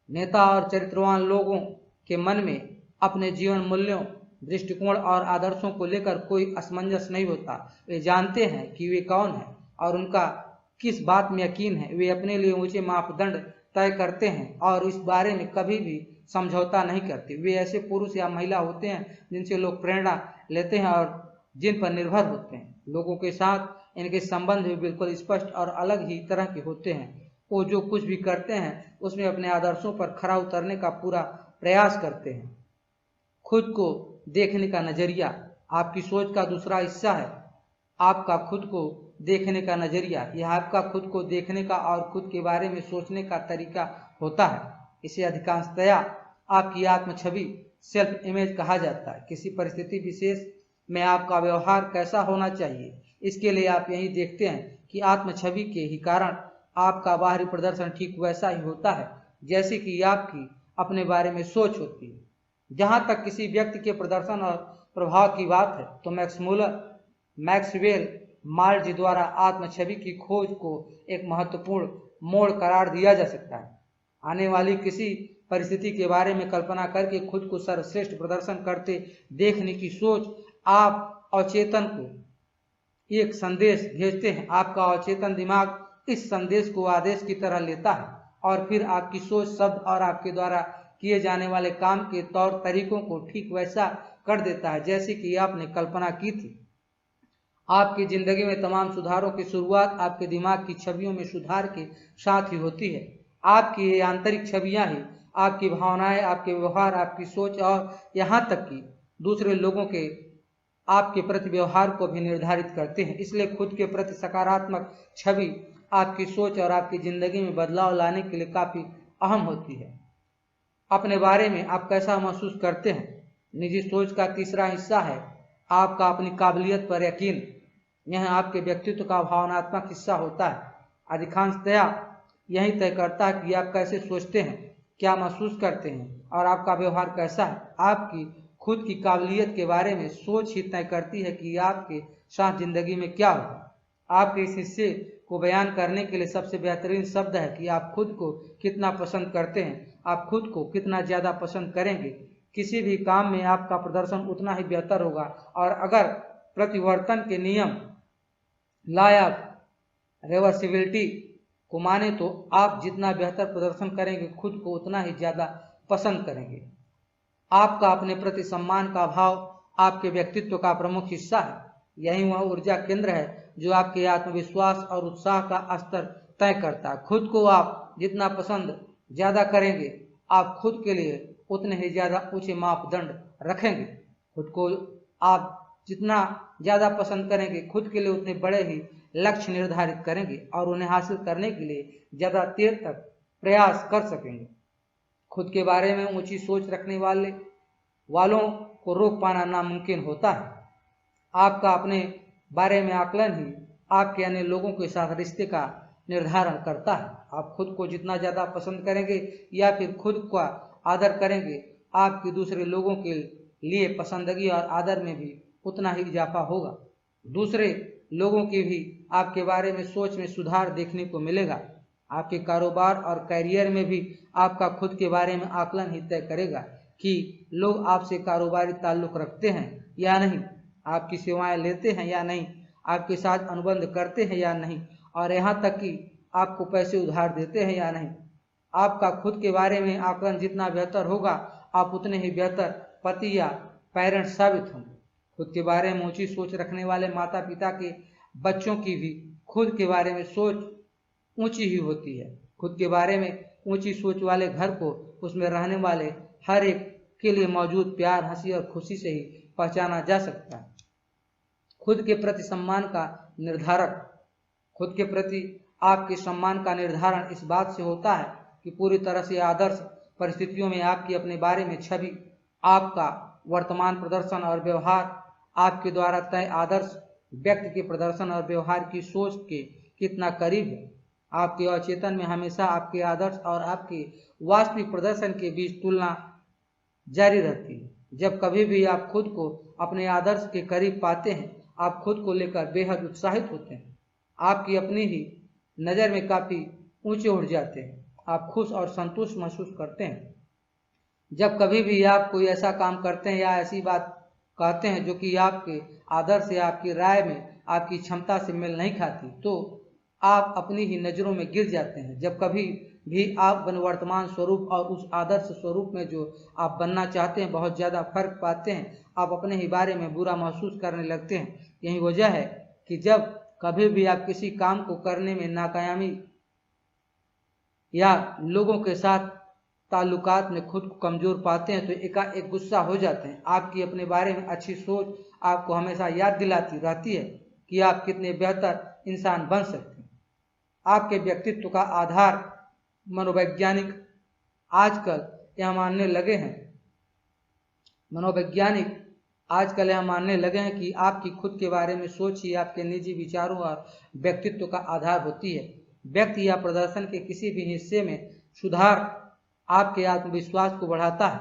A: नेता और चरित्रवान लोगों के मन में अपने जीवन मूल्यों, दृष्टिकोण और आदर्शों को लेकर कोई असमंजस नहीं होता। वे जानते हैं कि वे कौन हैं और उनका किस बात में यकीन है। वे अपने लिए ऊंचे मापदंड तय करते हैं और इस बारे में कभी भी समझौता नहीं करते। वे ऐसे पुरुष या महिला होते हैं जिनसे लोग प्रेरणा लेते हैं और जिन पर निर्भर होते हैं। लोगों के साथ इनके संबंध भी बिल्कुल स्पष्ट और अलग ही तरह के होते हैं। वो जो कुछ भी करते हैं उसमें अपने आदर्शों पर खरा उतरने का पूरा प्रयास करते हैं। खुद को देखने का नजरिया आपकी सोच का दूसरा हिस्सा है। आपका खुद को देखने का नजरिया, यह आपका खुद को देखने का और खुद के बारे में सोचने का तरीका होता है। इसे अधिकांशतया आपकी आत्म छवि, सेल्फ इमेज कहा जाता है। किसी परिस्थिति विशेष में आपका व्यवहार कैसा होना चाहिए, इसके लिए आप यही देखते हैं कि आत्म छवि के ही कारण आपका बाहरी प्रदर्शन ठीक वैसा ही होता है जैसे कि आपकी अपने बारे में सोच होती है। जहां तक किसी व्यक्ति के प्रदर्शन और प्रभाव की बात है तो मैक्सवेल माल्टजी द्वारा आत्म छवि की खोज को एक महत्वपूर्ण मोड़ करार दिया जा सकता है। आने वाली किसी परिस्थिति के बारे में कल्पना करके खुद को सर्वश्रेष्ठ प्रदर्शन करते देखने की सोच आप अवचेतन को एक संदेश भेजते हैं। आपका अवचेतन दिमाग इस संदेश को आदेश की तरह लेता है और फिर आपकी सोच, शब्द और आपके द्वारा किए जाने वाले काम के तौर तरीकों को ठीक वैसा कर देता है जैसे कि आपने कल्पना की थी। आपकी जिंदगी में तमाम सुधारों की शुरुआत आपके दिमाग की छवियों में सुधार के साथ ही होती है। आपकी ये आंतरिक छवियां ही आपकी भावनाएं, आपके व्यवहार, आपकी सोच और यहाँ तक कि दूसरे लोगों के आपके प्रति व्यवहार को भी निर्धारित करते हैं। इसलिए खुद के प्रति सकारात्मक छवि आपकी सोच और आपकी जिंदगी में बदलाव लाने के लिए काफी अहम होती है। अपने बारे में आप कैसा महसूस करते हैं। निजी सोच का तीसरा हिस्सा है आपका अपनी काबिलियत पर यकीन। यह आपके व्यक्तित्व का भावनात्मक हिस्सा होता है। अधिकांशतया यही तय करता है कि आप कैसे सोचते हैं, क्या महसूस करते हैं और आपका व्यवहार कैसा है। आपकी खुद की काबिलियत के बारे में सोच ही तय करती है कि आपके साथ जिंदगी में क्या होगा। आपके इस हिस्से को बयान करने के लिए सबसे बेहतरीन शब्द है कि आप खुद को कितना पसंद करते हैं। आप खुद को कितना ज्यादा पसंद करेंगे, किसी भी काम में आपका प्रदर्शन उतना ही बेहतर होगा। और अगर प्रतिवर्तन के नियम लायक रिवर्सिबिलिटी को माने तो आप जितना बेहतर प्रदर्शन करेंगे खुद को उतना ही ज्यादा पसंद करेंगे। आपका अपने प्रति सम्मान का भाव आपके व्यक्तित्व का प्रमुख हिस्सा है। यही वह ऊर्जा केंद्र है जो आपके आत्मविश्वास और उत्साह का स्तर तय करता है। खुद को आप जितना पसंद ज्यादा करेंगे, आप खुद के लिए उतने ही ज्यादा ऊंचे मापदंड रखेंगे। खुद को आप जितना ज्यादा पसंद करेंगे, खुद के लिए उतने बड़े ही लक्ष्य निर्धारित करेंगे और उन्हें हासिल करने के लिए ज्यादा देर तक प्रयास कर सकेंगे। खुद के बारे में ऊंची सोच रखने वालों को रोक पाना नामुमकिन होता है। आपका अपने बारे में आकलन ही आपके अन्य लोगों के साथ रिश्ते का निर्धारण करता है। आप खुद को जितना ज्यादा पसंद करेंगे या फिर खुद का आदर करेंगे, आपकी दूसरे लोगों के लिए पसंदगी और आदर में भी उतना ही इजाफा होगा। दूसरे लोगों की भी आपके बारे में सोच में सुधार देखने को मिलेगा। आपके कारोबार और करियर में भी आपका खुद के बारे में आकलन ही तय करेगा कि लोग आपसे कारोबारी ताल्लुक रखते हैं या नहीं, आपकी सेवाएं लेते हैं या नहीं, आपके साथ अनुबंध करते हैं या नहीं, और यहाँ तक कि आपको पैसे उधार देते हैं या नहीं। आपका खुद के बारे में आकलन जितना बेहतर होगा, आप उतने ही बेहतर पति या पेरेंट साबित होंगे। खुद के बारे में ऊंची सोच रखने वाले माता पिता के बच्चों की भी खुद के बारे में सोच ऊंची ही होती है। खुद के बारे में ऊंची सोच वाले घर को उसमें रहने वाले हर एक के लिए मौजूद प्यार, हंसी और खुशी से ही पहचाना जा सकता है। खुद के प्रति सम्मान का निर्धारक। खुद के प्रति आपके सम्मान का निर्धारण इस बात से होता है कि पूरी तरह से आदर्श परिस्थितियों में आपकी अपने बारे में छवि, आपका वर्तमान प्रदर्शन और व्यवहार आपके द्वारा तय आदर्श व्यक्ति के प्रदर्शन और व्यवहार की सोच के कितना करीब है। आपके अवचेतन में हमेशा आपके आदर्श और आपके वास्तविक प्रदर्शन के बीच तुलना जारी रहती है। जब कभी भी आप खुद को अपने आदर्श के करीब पाते हैं, आप खुद को लेकर बेहद उत्साहित होते हैं, आपकी अपनी ही नज़र में काफ़ी ऊंचे उठ जाते हैं, आप खुश और संतुष्ट महसूस करते हैं। जब कभी भी आप कोई ऐसा काम करते हैं या ऐसी बात कहते हैं जो कि आपके आदर्श या आपकी राय में आपकी क्षमता से मेल नहीं खाती, तो आप अपनी ही नज़रों में गिर जाते हैं। जब कभी भी आप वर्तमान स्वरूप और उस आदर्श स्वरूप में जो आप बनना चाहते हैं बहुत ज़्यादा फर्क पाते हैं, आप अपने ही बारे में बुरा महसूस करने लगते हैं। यही वजह है कि जब कभी भी आप किसी काम को करने में नाकामयाबी या लोगों के साथ ताल्लुकात में खुद को कमज़ोर पाते हैं तो एकाएक गुस्सा हो जाते हैं। आपकी अपने बारे में अच्छी सोच आपको हमेशा याद दिलाती रहती है कि आप कितने बेहतर इंसान बन सकते हैं। आपके व्यक्तित्व का आधार मनोवैज्ञानिक आजकल यह मानने लगे हैं कि आपकी खुद के बारे में सोच ही आपके निजी विचारों और व्यक्तित्व का आधार होती है। व्यक्ति या प्रदर्शन के किसी भी हिस्से में सुधार आपके आत्मविश्वास को बढ़ाता है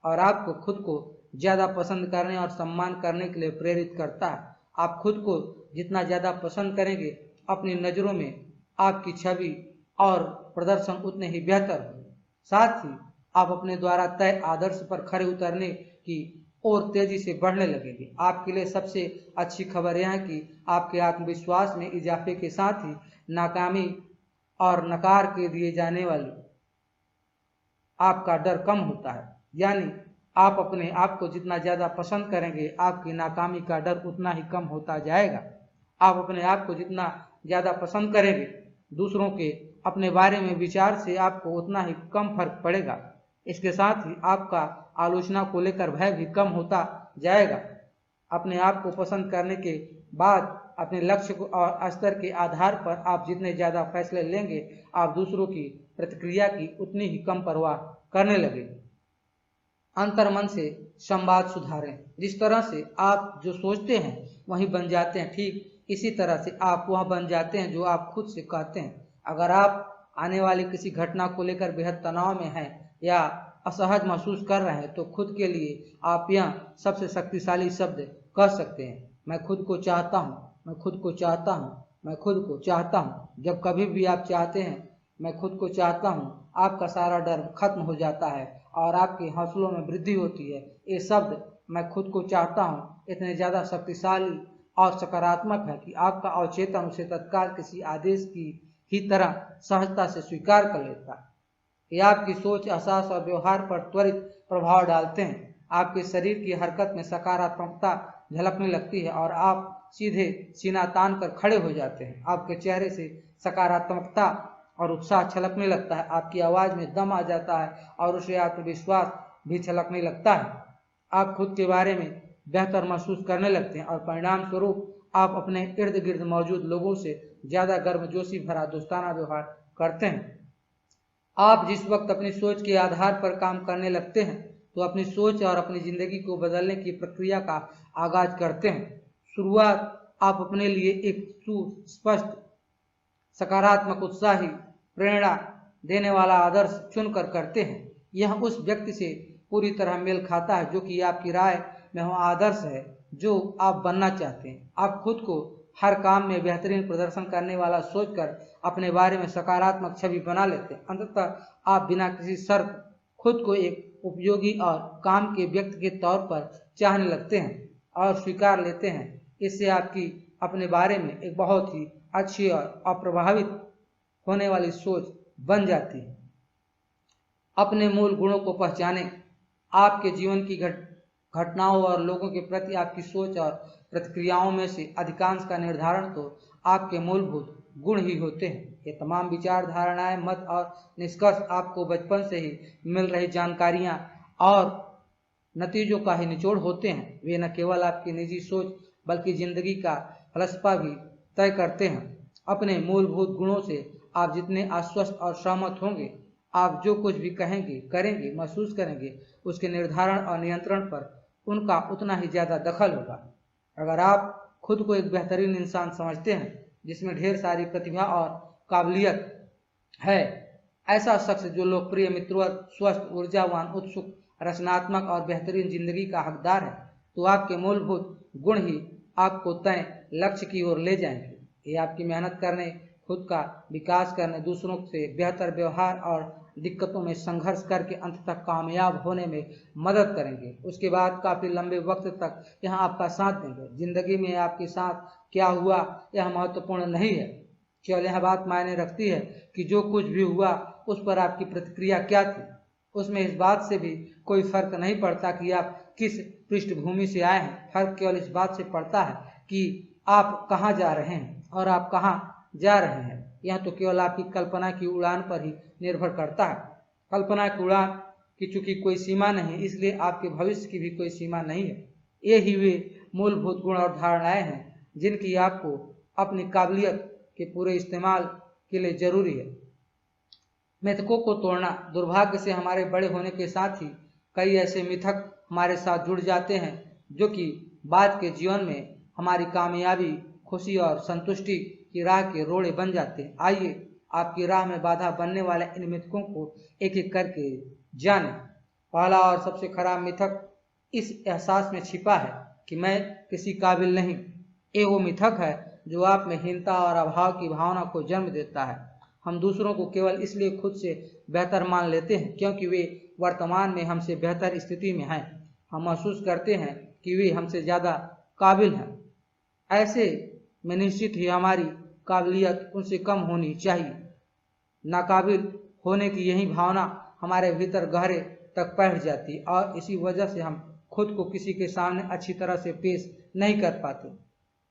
A: और आपको खुद को ज़्यादा पसंद करने और सम्मान करने के लिए प्रेरित करता है। आप खुद को जितना ज़्यादा पसंद करेंगे, अपनी नज़रों में आपकी छवि और प्रदर्शन उतने ही बेहतर होंगे। साथ ही आप अपने द्वारा तय आदर्श पर खरे उतरने की और तेजी से बढ़ने लगेंगे। आपके लिए सबसे अच्छी खबर यह है कि आपके आत्मविश्वास में इजाफे के साथ ही नाकामी और नकार के दिए जाने वाली आपका डर कम होता है। यानी आप अपने आप को जितना ज़्यादा पसंद करेंगे, आपकी नाकामी का डर उतना ही कम होता जाएगा। आप अपने आप को जितना ज़्यादा पसंद करेंगे, दूसरों के अपने बारे में विचार से आपको उतना ही कम फर्क पड़ेगा। इसके साथ ही आपका आलोचना को लेकर भय भी कम होता जाएगा। अपने आप को पसंद करने के बाद अपने लक्ष्य को और स्तर के आधार पर आप जितने ज़्यादा फैसले लेंगे, आप दूसरों की प्रतिक्रिया की उतनी ही कम परवाह करने लगेंगे। अंतर्मन से संवाद सुधारें। जिस तरह से आप जो सोचते हैं वही बन जाते हैं, ठीक इसी तरह से आप वह बन जाते हैं जो आप खुद से कहते हैं। अगर आप आने वाली किसी घटना को लेकर बेहद तनाव में हैं या असहज महसूस कर रहे हैं, तो खुद के लिए आप यह सबसे शक्तिशाली शब्द कह सकते हैं, मैं खुद को चाहता हूँ, मैं खुद को चाहता हूँ, मैं खुद को चाहता हूँ। जब कभी भी आप चाहते हैं मैं खुद को चाहता हूँ, आपका सारा डर खत्म हो जाता है और आपके हौसलों में वृद्धि होती है। ये शब्द मैं खुद को चाहता हूँ इतने ज़्यादा शक्तिशाली और सकारात्मक है कि आपका अवचेतन उसे तत्काल किसी आदेश की ही तरह सहजता से स्वीकार कर लेता है। ये आपकी सोच, एहसास और व्यवहार पर त्वरित प्रभाव डालते हैं। आपके शरीर की हरकत में सकारात्मकता झलकने लगती है और आप सीधे सीना तान कर खड़े हो जाते हैं। आपके चेहरे से सकारात्मकता और उत्साह छलकने लगता है। आपकी आवाज़ में दम आ जाता है और उसे आत्मविश्वास भी छलकने लगता है। आप खुद के बारे में बेहतर महसूस करने लगते हैं और परिणाम स्वरूप आप अपने इर्द गिर्द मौजूद लोगों से ज़्यादा गर्मजोशी भरा दोस्ताना व्यवहार करते हैं। आप जिस वक्त अपनी सोच के आधार पर काम करने लगते हैं तो अपनी सोच और अपनी ज़िंदगी को बदलने की प्रक्रिया का आगाज करते हैं। शुरुआत आप अपने लिए एक सुस्पष्ट, सकारात्मक, उत्साही, प्रेरणा देने वाला आदर्श चुनकर करते हैं। यह उस व्यक्ति से पूरी तरह मेल खाता है जो कि आपकी राय में वह आदर्श है जो आप बनना चाहते हैं। आप खुद को हर काम में बेहतरीन प्रदर्शन करने वाला सोचकर अपने बारे में सकारात्मक छवि बना लेते हैं। अंततः आप बिना किसी शर्त खुद को एक उपयोगी और काम के व्यक्ति के तौर पर चाहने लगते हैं और स्वीकार लेते हैं। इससे आपकी अपने बारे में एक बहुत ही अच्छी और अप्रभावित होने वाली सोच बन जाती है। अपने मूल गुणों को पहचानें। आपके जीवन की घटनाओं और लोगों के प्रति आपकी सोच और प्रतिक्रियाओं में से अधिकांश का निर्धारण तो आपके मूलभूत गुण ही होते हैं। ये तमाम विचार, धारणाएं, मत और निष्कर्ष आपको बचपन से ही मिल रही जानकारियां और नतीजों का ही निचोड़ होते हैं। वे न केवल आपकी निजी सोच बल्कि जिंदगी का फलसफा भी तय करते हैं अपने मूलभूत गुणों से आप जितने आश्वस्त और सहमत होंगे, आप जो कुछ भी कहेंगे, करेंगे, महसूस करेंगे, उसके निर्धारण और नियंत्रण पर उनका उतना ही ज़्यादा दखल होगा। अगर आप खुद को एक बेहतरीन इंसान समझते हैं जिसमें ढेर सारी प्रतिभा और काबिलियत है, ऐसा शख्स जो लोकप्रिय, मित्रवत, स्वस्थ, ऊर्जावान, उत्सुक, रचनात्मक और बेहतरीन जिंदगी का हकदार है, तो आपके मूलभूत गुण ही आपको तय लक्ष्य की ओर ले जाएंगे। ये आपकी मेहनत करने, खुद का विकास करने, दूसरों से बेहतर व्यवहार और दिक्कतों में संघर्ष करके अंत तक कामयाब होने में मदद करेंगे। उसके बाद काफ़ी लंबे वक्त तक यह आपका साथ देंगे। जिंदगी में आपके साथ क्या हुआ यह महत्वपूर्ण नहीं है, केवल यह बात मायने रखती है कि जो कुछ भी हुआ उस पर आपकी प्रतिक्रिया क्या थी। उसमें इस बात से भी कोई फर्क नहीं पड़ता कि आप किस पृष्ठभूमि से आए हैं। फर्क केवल इस बात से पड़ता है कि आप कहाँ जा रहे हैं और आप कहाँ जा रहे हैं। यह तो केवल आपकी कल्पना की उड़ान पर ही निर्भर करता है। कल्पना की उड़ान की चूंकि कोई सीमा नहीं, इसलिए आपके भविष्य की भी कोई सीमा नहीं है। ये ही वे मूलभूत गुण और धारणाएं हैं जिनकी आपको अपनी काबिलियत के पूरे इस्तेमाल के लिए जरूरी है। मिथकों को तोड़ना। दुर्भाग्य से हमारे बड़े होने के साथ ही कई ऐसे मिथक हमारे साथ जुड़ जाते हैं जो कि बाद के जीवन में हमारी कामयाबी, खुशी और संतुष्टि की राह के रोड़े बन जाते हैं। आइए आपकी राह में बाधा बनने वाले इन मिथकों को एक एक करके जानें। पहला और सबसे खराब मिथक इस एहसास में छिपा है कि मैं किसी काबिल नहीं। ये वो मिथक है जो आप में हीनता और अभाव की भावना को जन्म देता है। हम दूसरों को केवल इसलिए खुद से बेहतर मान लेते हैं क्योंकि वे वर्तमान में हमसे बेहतर स्थिति में हैं। हम महसूस करते हैं कि वे हमसे ज़्यादा काबिल हैं। ऐसे में निश्चित ही हमारी काबिलियत उनसे कम होनी चाहिए। नाकाबिल होने की यही भावना हमारे भीतर गहरे तक बैठ जाती और इसी वजह से हम खुद को किसी के सामने अच्छी तरह से पेश नहीं कर पाते।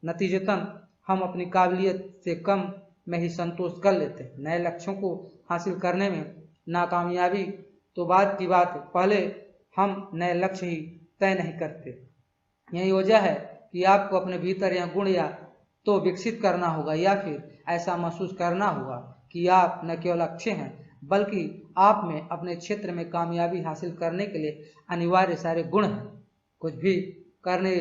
A: नतीजतन हम अपनी काबिलियत से कम में ही संतोष कर लेते हैं। नए लक्ष्यों को हासिल करने में नाकामयाबी तो बात की बात है, पहले हम नए लक्ष्य ही तय नहीं करते। यही वजह है कि आपको अपने भीतर यह गुण या तो विकसित करना होगा या फिर ऐसा महसूस करना होगा कि आप न केवल अच्छे हैं बल्कि आप में अपने क्षेत्र में कामयाबी हासिल करने के लिए अनिवार्य सारे गुण हैं। कुछ भी करने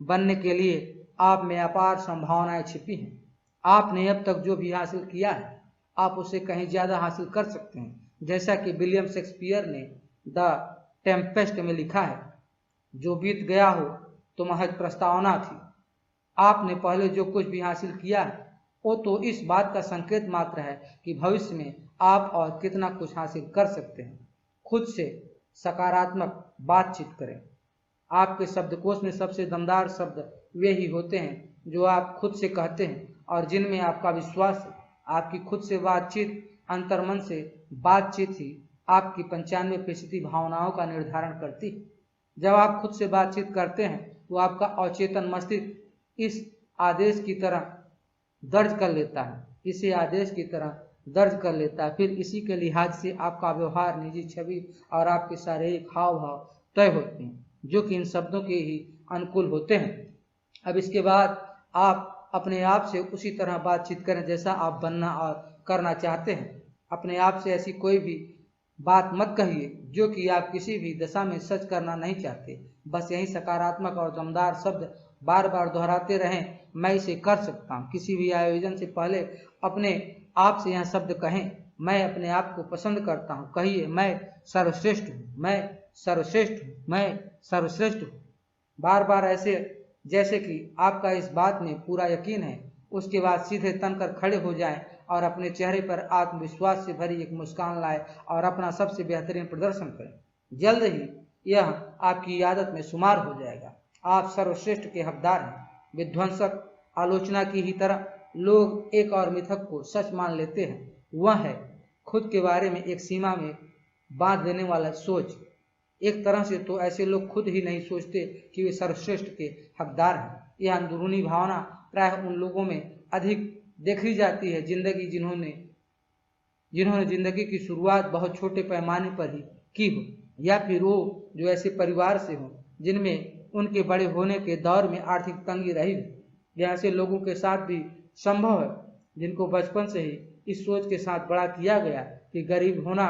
A: बनने के लिए आप में अपार संभावनाएं छिपी हैं। आपने अब तक जो भी हासिल किया है आप उसे कहीं ज़्यादा हासिल कर सकते हैं। जैसा कि विलियम शेक्सपियर ने द टेम्पेस्ट में लिखा है, जो बीत गया हो तो महज प्रस्तावना थी। आपने पहले जो कुछ भी हासिल किया है वो तो इस बात का संकेत मात्र है कि भविष्य में आप और कितना कुछ हासिल कर सकते हैं। खुद से सकारात्मक बातचीत करें। आपके शब्दकोश में सबसे दमदार शब्द वे ही होते हैं जो आप खुद से कहते हैं और जिनमें आपका विश्वास है। आपकी खुद से बातचीत, अंतर्मन से बातचीत ही आपकी 95% भावनाओं का निर्धारण करती है। जब आप खुद से बातचीत करते हैं तो आपका अवचेतन मस्तिष्क इस आदेश की तरह दर्ज कर लेता है, इसे आदेश की तरह दर्ज कर लेता है। फिर इसी के लिहाज से आपका व्यवहार, निजी छवि और आपके शारीरिक हाव भाव तय होते हैं जो कि इन शब्दों के ही अनुकूल होते हैं। अब इसके बाद आप अपने आप से उसी तरह बातचीत करें जैसा आप बनना और करना चाहते हैं। अपने आप से ऐसी कोई भी बात मत कहिए जो कि आप किसी भी दशा में सच करना नहीं चाहते। बस यही सकारात्मक और दमदार शब्द बार बार दोहराते रहें, मैं इसे कर सकता हूँ। किसी भी आयोजन से पहले अपने आप से यह शब्द कहें, मैं अपने आप को पसंद करता हूँ। कहिए, मैं सर्वश्रेष्ठ हूँ, मैं सर्वश्रेष्ठ हूँ, मैं सर्वश्रेष्ठ हूँ। बार बार ऐसे जैसे कि आपका इस बात में पूरा यकीन है। उसके बाद सीधे तनकर खड़े हो जाएं और अपने चेहरे पर आत्मविश्वास से भरी एक मुस्कान लाएं और अपना सबसे बेहतरीन प्रदर्शन करें। जल्द ही यह आपकी आदत में शुमार हो जाएगा। आप सर्वश्रेष्ठ के हकदार हैं। विध्वंसक आलोचना की ही तरह लोग एक और मिथक को सच मान लेते हैं, वह है खुद के बारे में एक सीमा में बांध देने वाला सोच। एक तरह से तो ऐसे लोग खुद ही नहीं सोचते कि वे सर्वश्रेष्ठ के हकदार हैं। यह अंदरूनी भावना प्रायः उन लोगों में अधिक देखी जाती है जिन्होंने जिंदगी की शुरुआत बहुत छोटे पैमाने पर ही की हो, या फिर वो जो ऐसे परिवार से हो जिनमें उनके बड़े होने के दौर में आर्थिक तंगी रही हो। यह ऐसे लोगों के साथ भी संभव है जिनको बचपन से ही इस सोच के साथ बड़ा किया गया कि गरीब होना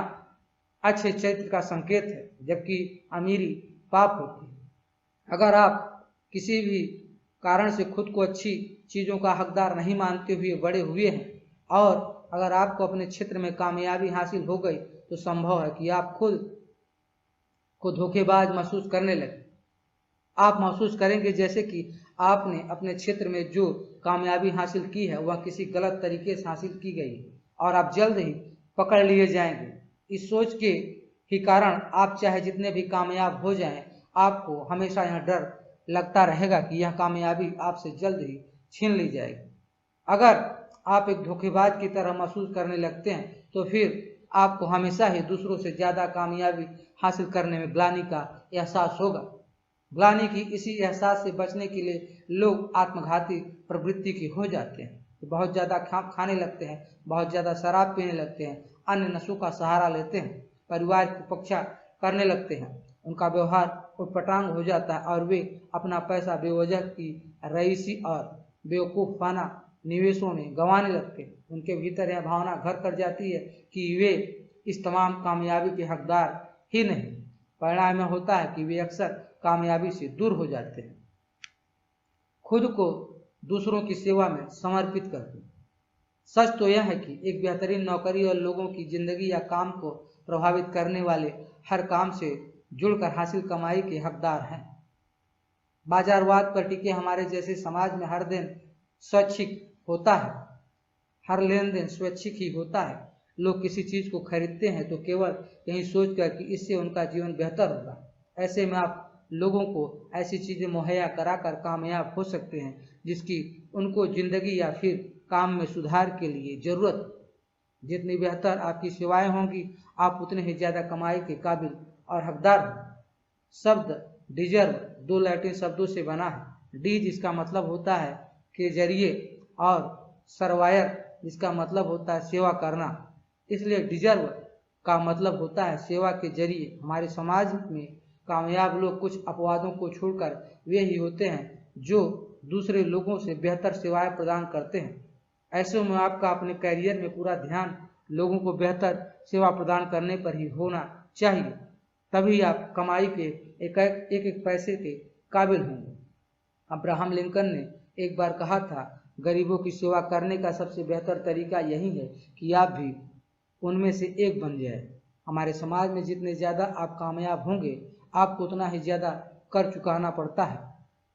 A: अच्छे चरित्र का संकेत है, जबकि अमीरी पाप होती है। अगर आप किसी भी कारण से खुद को अच्छी चीज़ों का हकदार नहीं मानते हुए बड़े हुए हैं और अगर आपको अपने क्षेत्र में कामयाबी हासिल हो गई तो संभव है कि आप खुद को धोखेबाज महसूस करने लगे। आप महसूस करेंगे जैसे कि आपने अपने क्षेत्र में जो कामयाबी हासिल की है वह किसी गलत तरीके से हासिल की गई है और आप जल्द ही पकड़ लिए जाएंगे। इस सोच के ही कारण आप चाहे जितने भी कामयाब हो जाएं, आपको हमेशा यह डर लगता रहेगा कि यह कामयाबी आपसे जल्द ही छीन ली जाएगी। अगर आप एक धोखेबाज की तरह महसूस करने लगते हैं तो फिर आपको हमेशा ही दूसरों से ज़्यादा कामयाबी हासिल करने में ग्लानि का एहसास होगा। ग्लानि की इसी एहसास से बचने के लिए लोग आत्मघाती प्रवृत्ति के हो जाते हैं, बहुत ज़्यादा खाने लगते हैं, बहुत ज़्यादा शराब पीने लगते हैं, अन्य नशों का सहारा लेते हैं, परिवार की उपेक्षा करने लगते हैं, उनका व्यवहार उटपटांग हो जाता है और वे अपना पैसा बेवजह की रईसी और बेवकूफ़ाना निवेशों में गंवाने लगते हैं। उनके भीतर यह भावना घर कर जाती है कि वे इस तमाम कामयाबी के हकदार ही नहीं। परिणाम में होता है कि वे अक्सर कामयाबी से दूर हो जाते हैं, खुद को दूसरों की सेवा में समर्पित करते हैं। सच तो यह है कि एक बेहतरीन नौकरी और लोगों की जिंदगी या काम को प्रभावित करने वाले हर काम से जुड़कर हासिल कमाई के हकदार हैं। बाजारवाद पर टिके हमारे जैसे समाज में हर दिन स्वैच्छिक होता है, हर लेन देन स्वैच्छिक ही होता है। लोग किसी चीज़ को खरीदते हैं तो केवल यही सोचकर कि इससे उनका जीवन बेहतर होगा। ऐसे में आप लोगों को ऐसी चीज़ें मुहैया कराकर कामयाब हो सकते हैं जिसकी उनको जिंदगी या फिर काम में सुधार के लिए ज़रूरत। जितनी बेहतर आपकी सेवाएं होंगी आप उतने ही ज़्यादा कमाई के काबिल और हकदार हैं। शब्द डिजर्व दो लैटिन शब्दों से बना है। डी जिसका मतलब होता है के जरिए और सर्वायर जिसका मतलब होता है सेवा करना, इसलिए डिजर्व का मतलब होता है सेवा के जरिए। हमारे समाज में कामयाब लोग कुछ अपवादों को छोड़कर वे ही होते हैं जो दूसरे लोगों से बेहतर सेवाएं प्रदान करते हैं। ऐसे में आपका अपने करियर में पूरा ध्यान लोगों को बेहतर सेवा प्रदान करने पर ही होना चाहिए, तभी आप कमाई के एक एक पैसे के काबिल होंगे। अब्राहम लिंकन ने एक बार कहा था, गरीबों की सेवा करने का सबसे बेहतर तरीका यही है कि आप भी उनमें से एक बन जाए। हमारे समाज में जितने ज़्यादा आप कामयाब होंगे आपको उतना ही ज़्यादा कर चुकाना पड़ता है।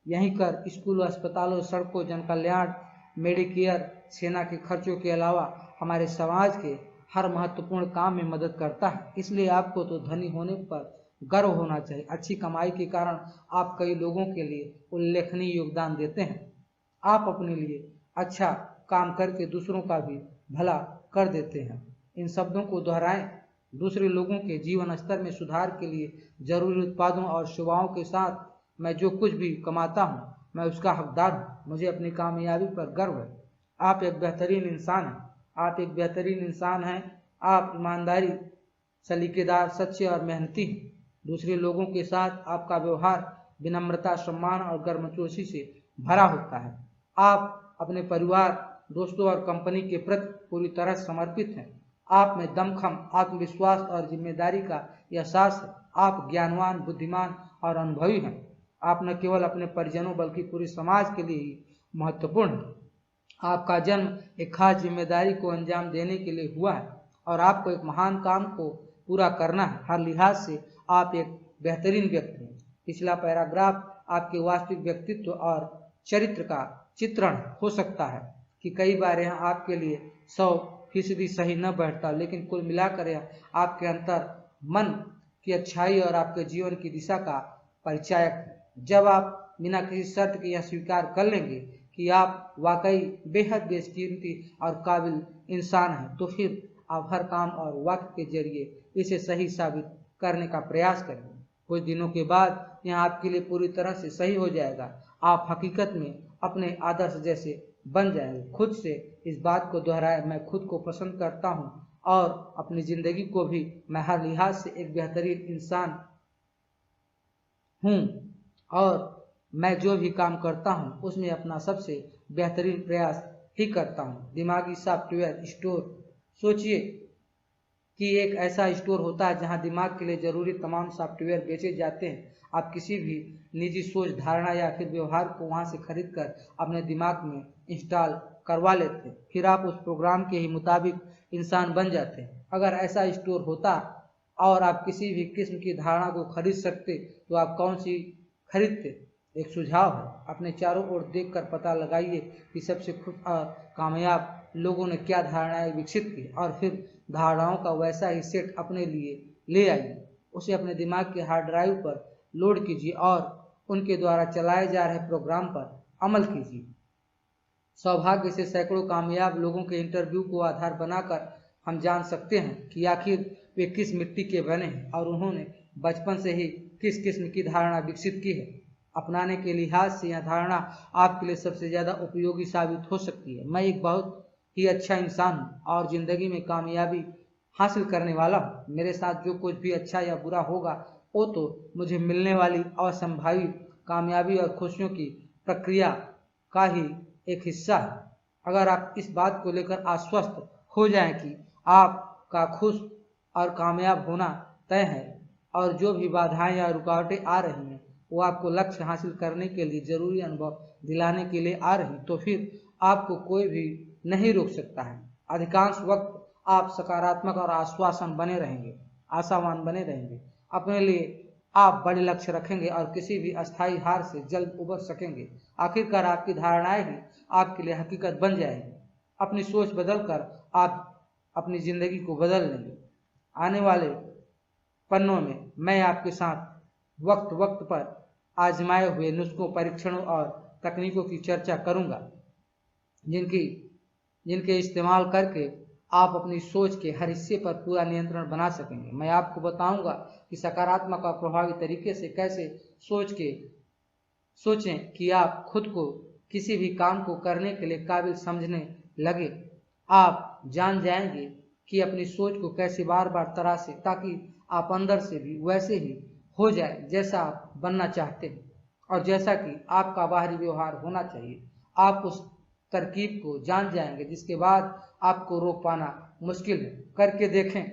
A: यही कर स्कूलों, अस्पतालों, सड़कों, जन कल्याण, मेडिकेयर, सेना के खर्चों के अलावा हमारे समाज के हर महत्वपूर्ण काम में मदद करता है। इसलिए आपको तो धनी होने पर गर्व होना चाहिए। अच्छी कमाई के कारण आप कई लोगों के लिए उल्लेखनीय योगदान देते हैं। आप अपने लिए अच्छा काम करके दूसरों का भी भला कर देते हैं। इन शब्दों को दोहराएं। दूसरे लोगों के जीवन स्तर में सुधार के लिए जरूरी उत्पादों और सेवाओं के साथ मैं जो कुछ भी कमाता हूँ मैं उसका हकदार हूँ। मुझे अपनी कामयाबी पर गर्व है। आप एक बेहतरीन इंसान हैं। आप एक बेहतरीन इंसान हैं। आप ईमानदारी, सलीकेदार, सच्चे और मेहनती हैं। दूसरे लोगों के साथ आपका व्यवहार विनम्रता, सम्मान और गर्मजोशी से भरा होता है। आप अपने परिवार, दोस्तों और कंपनी के प्रति पूरी तरह समर्पित हैं। आप में दमखम, आत्मविश्वास और जिम्मेदारी का एहसास है। आप ज्ञानवान, बुद्धिमान और अनुभवी हैं। आप न केवल अपने परिजनों बल्कि पूरे समाज के लिए ही महत्वपूर्ण है। आपका जन्म एक खास जिम्मेदारी को अंजाम देने के लिए हुआ है और आपको एक महान काम को पूरा करना है। हर लिहाज से आप एक बेहतरीन व्यक्ति हैं। पिछला पैराग्राफ आपके वास्तविक व्यक्तित्व और चरित्र का चित्रण हो सकता है कि कई बार यह आपके लिए 100% सही न बैठता, लेकिन कुल मिलाकर यह आपके अंतर मन की अच्छाई और आपके जीवन की दिशा का परिचायक है। जब आप बिना किसी शर्त के यह स्वीकार कर लेंगे कि आप वाकई बेहद बेशकीमती और काबिल इंसान हैं, तो फिर आप हर काम और वाक्य के जरिए इसे सही साबित करने का प्रयास करेंगे। कुछ दिनों के बाद यह आपके लिए पूरी तरह से सही हो जाएगा। आप हकीकत में अपने आदर्श जैसे बन जाएंगे। खुद से इस बात को दोहराएं, मैं खुद को पसंद करता हूँ और अपनी ज़िंदगी को भी मैं हर लिहाज से एक बेहतरीन इंसान हूँ और मैं जो भी काम करता हूँ उसमें अपना सबसे बेहतरीन प्रयास ही करता हूँ। दिमागी सॉफ्टवेयर स्टोर। सोचिए कि एक ऐसा स्टोर होता है जहां दिमाग के लिए जरूरी तमाम सॉफ्टवेयर बेचे जाते हैं। आप किसी भी निजी सोच, धारणा या फिर व्यवहार को वहां से खरीद कर अपने दिमाग में इंस्टॉल करवा लेते हैं, फिर आप उस प्रोग्राम के ही मुताबिक इंसान बन जाते हैं। अगर ऐसा स्टोर होता और आप किसी भी किस्म की धारणा को खरीद सकते तो आप कौन सी खरीदते? एक सुझाव है, अपने चारों ओर देखकर पता लगाइए कि सबसे खुश और कामयाब लोगों ने क्या धारणाएं विकसित की और फिर धारणाओं का वैसा ही सेट अपने लिए ले आइए। उसे अपने दिमाग के हार्ड ड्राइव पर लोड कीजिए और उनके द्वारा चलाए जा रहे प्रोग्राम पर अमल कीजिए। सौभाग्य से सैकड़ों कामयाब लोगों के इंटरव्यू को आधार बनाकर हम जान सकते हैं कि आखिर वे किस मिट्टी के बने हैं और उन्होंने बचपन से ही किस किस्म की धारणा विकसित की है। अपनाने के लिहाज से यह धारणा आपके लिए सबसे ज्यादा उपयोगी साबित हो सकती है। मैं एक बहुत ही अच्छा इंसान हूँ और जिंदगी में कामयाबी हासिल करने वाला हूँ। मेरे साथ जो कुछ भी अच्छा या बुरा होगा वो तो मुझे मिलने वाली असंभावित कामयाबी और खुशियों की प्रक्रिया का ही एक हिस्सा है। अगर आप इस बात को लेकर आश्वस्त हो जाएं कि आपका खुश और कामयाब होना तय है और जो भी बाधाएं या रुकावटें आ रही हैं वो आपको लक्ष्य हासिल करने के लिए जरूरी अनुभव दिलाने के लिए आ रही, तो फिर आपको कोई भी नहीं रोक सकता है। अधिकांश वक्त आप सकारात्मक और आश्वासन बने रहेंगे, आशावान बने रहेंगे। अपने लिए आप बड़े लक्ष्य रखेंगे और किसी भी अस्थायी हार से जल्द उबर सकेंगे। आखिरकार आपकी धारणाएं ही आपके लिए हकीकत बन जाएगी। अपनी सोच बदलकर आप अपनी जिंदगी को बदल लेंगे। आने वाले पन्नों में मैं आपके साथ वक्त वक्त पर आजमाए हुए नुस्खों, परीक्षणों और तकनीकों की चर्चा करूंगा जिनके इस्तेमाल करके आप अपनी सोच के हर हिस्से पर पूरा नियंत्रण बना सकेंगे। मैं आपको बताऊंगा कि सकारात्मक और प्रभावी तरीके से कैसे सोचें कि आप खुद को किसी भी काम को करने के लिए काबिल समझने लगे। आप जान जाएंगे कि अपनी सोच को कैसे बार बार तराशें ताकि आप अंदर से भी वैसे ही हो जाए जैसा आप बनना चाहते हैं और जैसा कि आपका बाहरी व्यवहार होना चाहिए। आप उस तरकीब को जान जाएंगे जिसके बाद आपको रोक पाना मुश्किल है। करके देखें।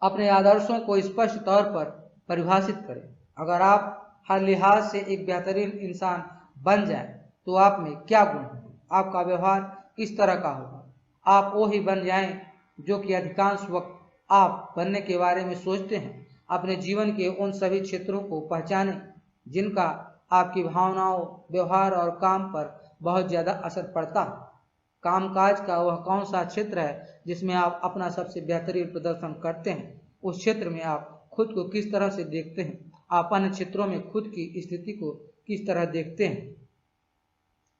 A: अपने आदर्शों को स्पष्ट तौर पर परिभाषित करें। अगर आप हर लिहाज से एक बेहतरीन इंसान बन जाएं तो आप में क्या गुण होंगे, आपका व्यवहार किस तरह का होगा। आप वो ही बन जाएं जो कि अधिकांश वक्त आप बनने के बारे में सोचते हैं। अपने जीवन के उन सभी क्षेत्रों को पहचानें जिनका आपकी भावनाओं, व्यवहार और काम पर बहुत ज्यादा असर पड़ता है। कामकाज का वह कौन सा क्षेत्र है जिसमें आप अपना सबसे बेहतरीन प्रदर्शन करते हैं। उस क्षेत्र में आप खुद को किस तरह से देखते हैं। आप अन्य क्षेत्रों में खुद की स्थिति को किस तरह देखते हैं।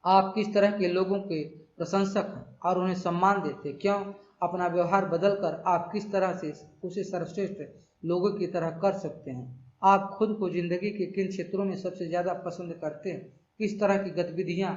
A: आप किस तरह के लोगों के प्रशंसक हैं और उन्हें सम्मान देते हैं। क्यों? अपना व्यवहार बदलकर आप किस तरह से उसे सर्वश्रेष्ठ लोगों की तरह कर सकते हैं। आप खुद को जिंदगी के किन क्षेत्रों में सबसे ज्यादा पसंद करते हैं। किस तरह की गतिविधियां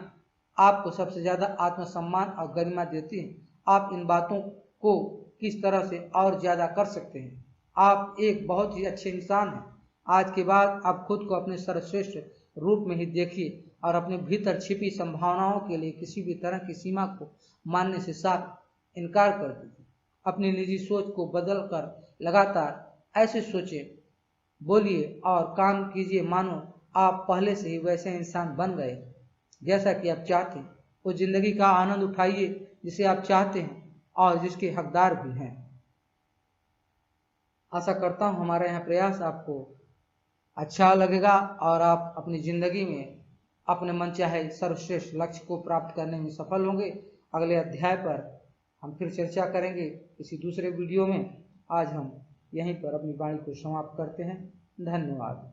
A: आपको सबसे ज्यादा आत्मसम्मान और गरिमा देती हैं। आप इन बातों को किस तरह से और ज्यादा कर सकते हैं। आप एक बहुत ही अच्छे इंसान हैं। आज के बाद आप खुद को अपने सर्वश्रेष्ठ रूप में ही देखिए और अपने भीतर छिपी संभावनाओं के लिए किसी भी तरह की सीमा को मानने से साफ इनकार कर दीजिए। अपनी निजी सोच को बदलकर लगातार ऐसे सोचें, बोलिए और काम कीजिए मानो आप पहले से ही वैसे इंसान बन गए जैसा कि आप चाहते हैं। उस जिंदगी का आनंद उठाइए जिसे आप चाहते हैं और जिसके हकदार भी हैं। आशा करता हूँ हमारा यह प्रयास आपको अच्छा लगेगा और आप अपनी जिंदगी में अपने मनचाहे सर्वश्रेष्ठ लक्ष्य को प्राप्त करने में सफल होंगे। अगले अध्याय पर हम फिर चर्चा करेंगे किसी दूसरे वीडियो में। आज हम यहीं पर अपनी वाणी को समाप्त करते हैं। धन्यवाद।